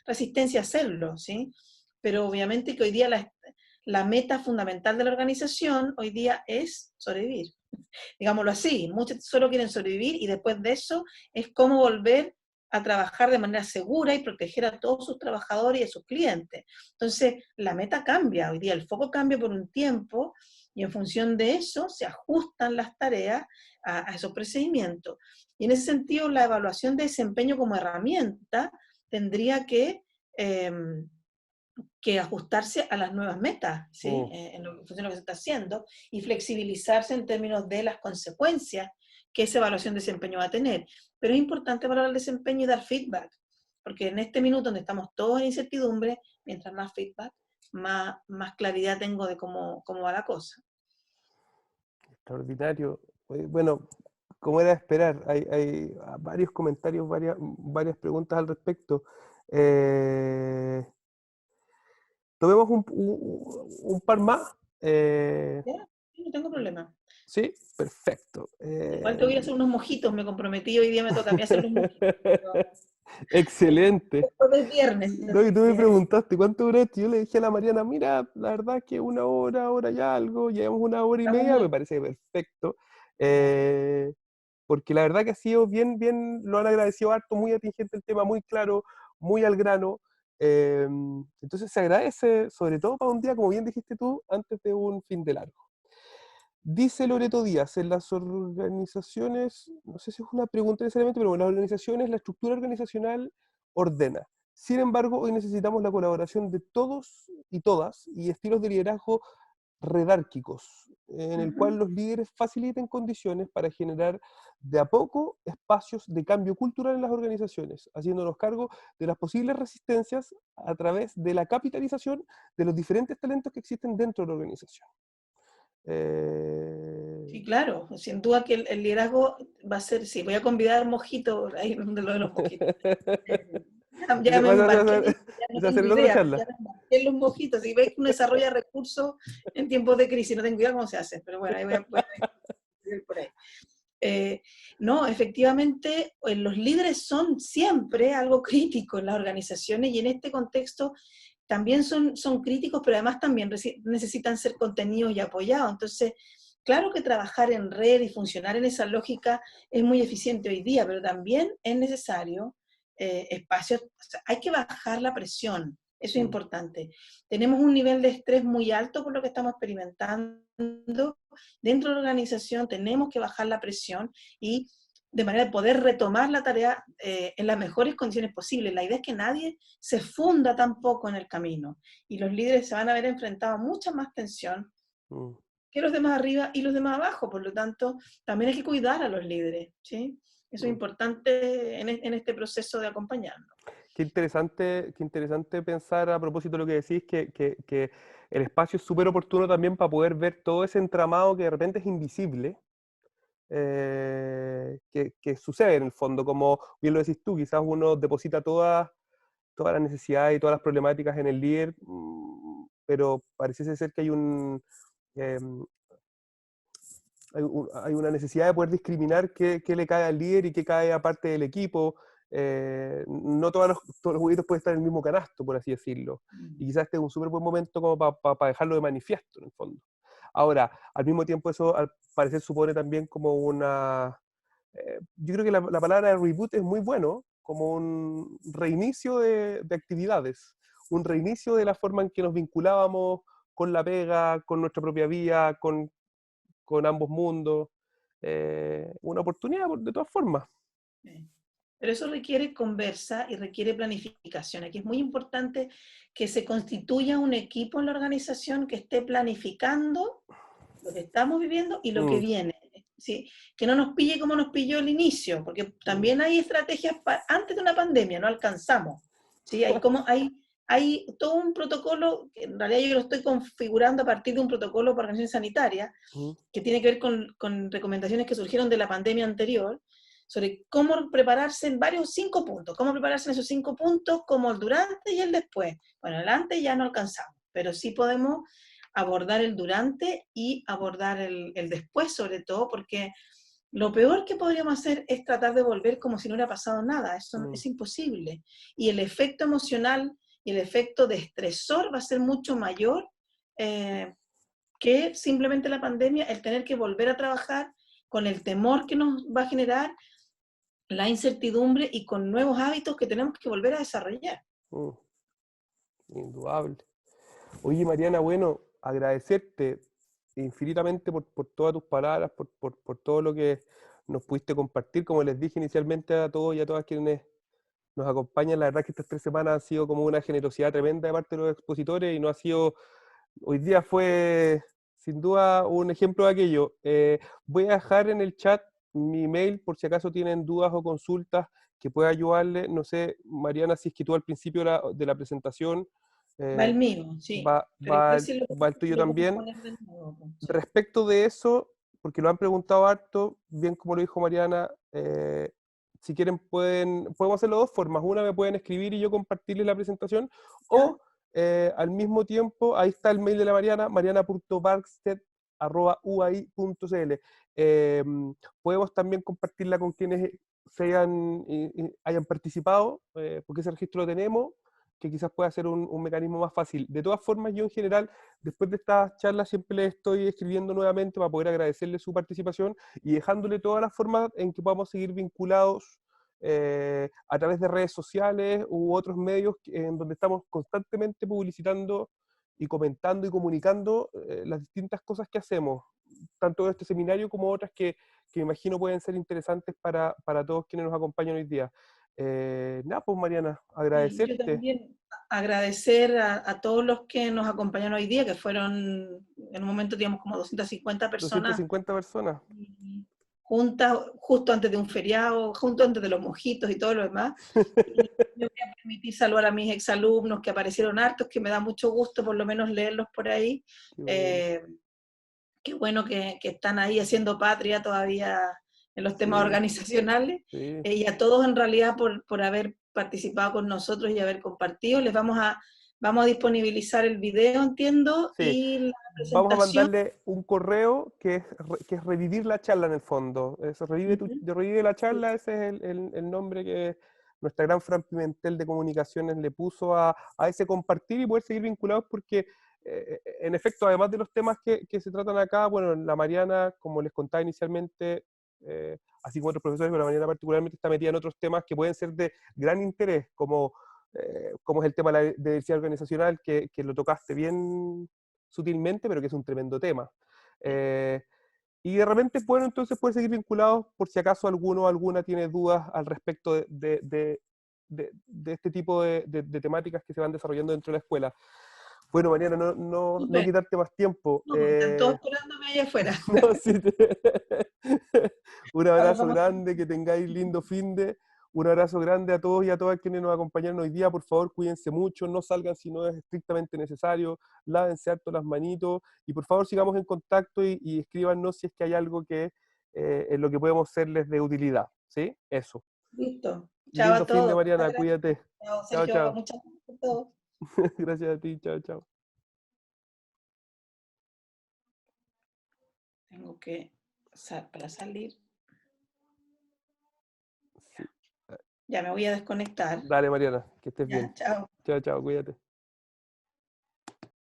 resistencia a hacerlo, ¿sí? Pero obviamente que hoy día la meta fundamental de la organización hoy día es sobrevivir. Digámoslo así, muchos solo quieren sobrevivir y después de eso es cómo volver a trabajar de manera segura y proteger a todos sus trabajadores y a sus clientes. Entonces, la meta cambia, hoy día el foco cambia por un tiempo y en función de eso se ajustan las tareas a esos procedimientos. Y en ese sentido, la evaluación de desempeño como herramienta tendría eh, que ajustarse a las nuevas metas, ¿sí? mm. En función de lo que se está haciendo, y flexibilizarse en términos de las consecuencias que esa evaluación de desempeño va a tener. Pero es importante valorar el desempeño y dar feedback, porque en este minuto donde estamos todos en incertidumbre, mientras más feedback, más claridad tengo de cómo va la cosa. Extraordinario. Bueno, como era de esperar, hay varios comentarios, varias preguntas al respecto. Eh, Tomemos un par más. ¿Ya? Sí, no tengo problema. Sí, perfecto. Igual te voy a hacer unos mojitos, me comprometí, hoy día me toca a mí hacer los mojitos. Excelente. Después del viernes, No, y así tú me que preguntaste cuánto duró esto. Yo le dije a la Mariana, mira, la verdad es que una hora, hora y algo, llevamos una hora y estamos media, me muy... parece perfecto. Ya. Eh, Porque la verdad que ha sido lo han agradecido harto, muy atingente el tema, muy claro, muy al grano. Entonces se agradece, sobre todo para un día, como bien dijiste tú, antes de un fin de largo. Dice Loreto Díaz, en las organizaciones, no sé si es una pregunta necesariamente, pero en las organizaciones, la estructura organizacional ordena. Sin embargo, hoy necesitamos la colaboración de todos y todas y estilos de liderazgo redárquicos, en el cual Ujú. los líderes faciliten condiciones para generar de a poco espacios de cambio cultural en las organizaciones, haciéndonos cargo de las posibles resistencias a través de la capitalización de los diferentes talentos que existen dentro de la organización. Sí, Eh, claro, sin duda que el liderazgo va a ser, sí, voy a convidar mojito, ahí de lo de los mojitos. Eh, ya me embarqué en esto, ya no Esa va a ser tengo la otra idea, pero ya charla. me embarqué en los mojitos. Si ves que uno desarrolla recursos en tiempos de crisis, no tengo idea cómo se hace, pero bueno, ahí voy a ir por ahí. Eh, no, efectivamente, los líderes son siempre algo crítico en las organizaciones y en este contexto también son críticos, pero además también necesitan ser contenidos y apoyados. Entonces, claro que trabajar en red y funcionar en esa lógica es muy eficiente hoy día, pero también es necesario espacios, o sea, hay que bajar la presión, eso es Mm. importante. Tenemos un nivel de estrés muy alto por lo que estamos experimentando dentro de la organización, tenemos que bajar la presión y de manera de poder retomar la tarea en las mejores condiciones posibles. La idea es que nadie se funda tampoco en el camino y los líderes se van a ver enfrentados a mucha más tensión Mm. que los demás arriba y los demás abajo, por lo tanto, también hay que cuidar a los líderes, ¿sí? Eso es Mm. importante en este proceso de acompañarnos. Qué interesante pensar a propósito de lo que decís, que el espacio es súper oportuno también para poder ver todo ese entramado que de repente es invisible, que sucede en el fondo, como bien lo decís tú, quizás uno deposita todas las necesidades y todas las problemáticas en el líder, pero pareciese ser que em, hay una necesidad de poder discriminar qué le cae al líder y qué cae a parte del equipo. No todos los juguetes pueden estar en el mismo canasto, por así decirlo. Y quizás este es un súper buen momento como para dejarlo de manifiesto, en el fondo. Ahora, al mismo tiempo eso al parecer supone también como yo creo que la palabra reboot es muy bueno, como un reinicio de actividades, un reinicio de la forma en que nos vinculábamos con la pega, con nuestra propia vida, con ambos mundos. Una oportunidad de todas formas. Sí. Pero eso requiere conversa y requiere planificación. Aquí es muy importante que se constituya un equipo en la organización que esté planificando lo que estamos viviendo y lo que Mm, viene. ¿Sí? Que no nos pille como nos pilló el inicio, porque mm. también hay estrategias antes de una pandemia, no alcanzamos. ¿Sí? Hay todo un protocolo, que en realidad yo lo estoy configurando a partir de un protocolo para organización sanitaria, Mm, que tiene que ver con recomendaciones que surgieron de la pandemia anterior, sobre cómo prepararse en varios 5 puntos, cómo prepararse en esos 5 puntos, como el durante y el después. Bueno, el antes ya no alcanzamos, pero sí podemos abordar el durante y abordar el después, sobre todo, porque lo peor que podríamos hacer es tratar de volver como si no hubiera pasado nada. Eso mm, es imposible. Y el efecto emocional y el efecto de estresor va a ser mucho mayor que simplemente la pandemia, el tener que volver a trabajar con el temor que nos va a generar, la incertidumbre y con nuevos hábitos que tenemos que volver a desarrollar. mm, indudable. Oye, Mariana, bueno, agradecerte infinitamente por todas tus palabras, por todo lo que nos pudiste compartir. Como les dije inicialmente a todos y a todas quienes nos acompañan, la verdad que estas 3 semanas han sido como una generosidad tremenda de parte de los expositores y no ha sido, hoy día fue sin duda un ejemplo de aquello. Voy a dejar en el chat mi mail por si acaso tienen dudas o consultas que pueda ayudarle. No sé, Mariana, si es que tú al principio de la presentación Va el eh, mío, sí. va, Pero va, igual el, sí va el tuyo lo puedo también. poner de nuevo. Sí. Respecto de eso, porque lo han preguntado harto, bien como lo dijo Mariana, si quieren podemos hacerlo de dos formas. Una, me pueden escribir y yo compartirles la presentación, ¿Ya? o al mismo tiempo, ahí está el mail de la Mariana, mariana.barksted@uai.cl. Eh, Podemos también compartirla con quienes hayan participado, porque ese registro lo tenemos, que quizás pueda ser un mecanismo más fácil. De todas formas, yo en general después de estas charlas siempre les estoy escribiendo nuevamente para poder agradecerle su participación y dejándole todas las formas en que podamos seguir vinculados a través de redes sociales u otros medios en donde estamos constantemente publicitando y comentando y comunicando las distintas cosas que hacemos, tanto de este seminario como otras que me imagino pueden ser interesantes para todos quienes nos acompañan hoy día. Nada, pues Mariana, Y yo agradecerte. también agradecer a todos los que nos acompañaron hoy día, que fueron, en un momento teníamos como 250 personas 250 personas. juntas, justo antes de un feriado, justo antes de los mojitos y todo lo demás. Y me voy a permitir saludar a mis exalumnos que aparecieron hartos, que me da mucho gusto por lo menos leerlos por ahí. Qué bueno. Eh, Qué bueno que están ahí haciendo patria todavía en los temas Sí, organizacionales, sí, y a todos en realidad por haber participado con nosotros y haber compartido. Vamos a disponibilizar el video, entiendo, sí. y la Vamos a presentación. mandarle un correo que es revivir la charla en el fondo. Eso, Ujú. revive la charla, ese es el nombre que nuestra gran Fran Pimentel de Comunicaciones le puso a ese compartir y poder seguir vinculados porque, en efecto, además de los temas que se tratan acá, bueno, la Mariana, como les contaba inicialmente, así como otros profesores, pero la Mariana particularmente está metida en otros temas que pueden ser de gran interés, como es el tema de la diversidad organizacional, que lo tocaste bien sutilmente, pero que es un tremendo tema. Eh, y de repente, bueno, entonces pueden seguir vinculados por si acaso alguno o alguna tiene dudas al respecto de este tipo de temáticas que se van desarrollando dentro de la escuela. Bueno, Mariana, no Súper. quitarte más tiempo. No, pues, están todos esperándome allá afuera. No, sí, un A ver, abrazo vamos. grande, que tengáis lindo fin de. Un abrazo grande a todos y a todas quienes nos acompañaron hoy día. Por favor, cuídense mucho, no salgan si no es estrictamente necesario, lávense harto las manitos y por favor sigamos en contacto y escríbanos si es que hay algo que en lo que podemos serles de utilidad. ¿Sí? Eso. Listo. Chao Lindo a fin de todos. Muchas Mariana, gracias. cuídate. Chao, Chao, Sergio. chao. Muchas gracias por todo. Gracias a ti, chao, chao. Tengo que, para salir, Sí. ya me voy a desconectar. Dale, Mariana, que estés bien. Ya, chao. Chao, chao, cuídate.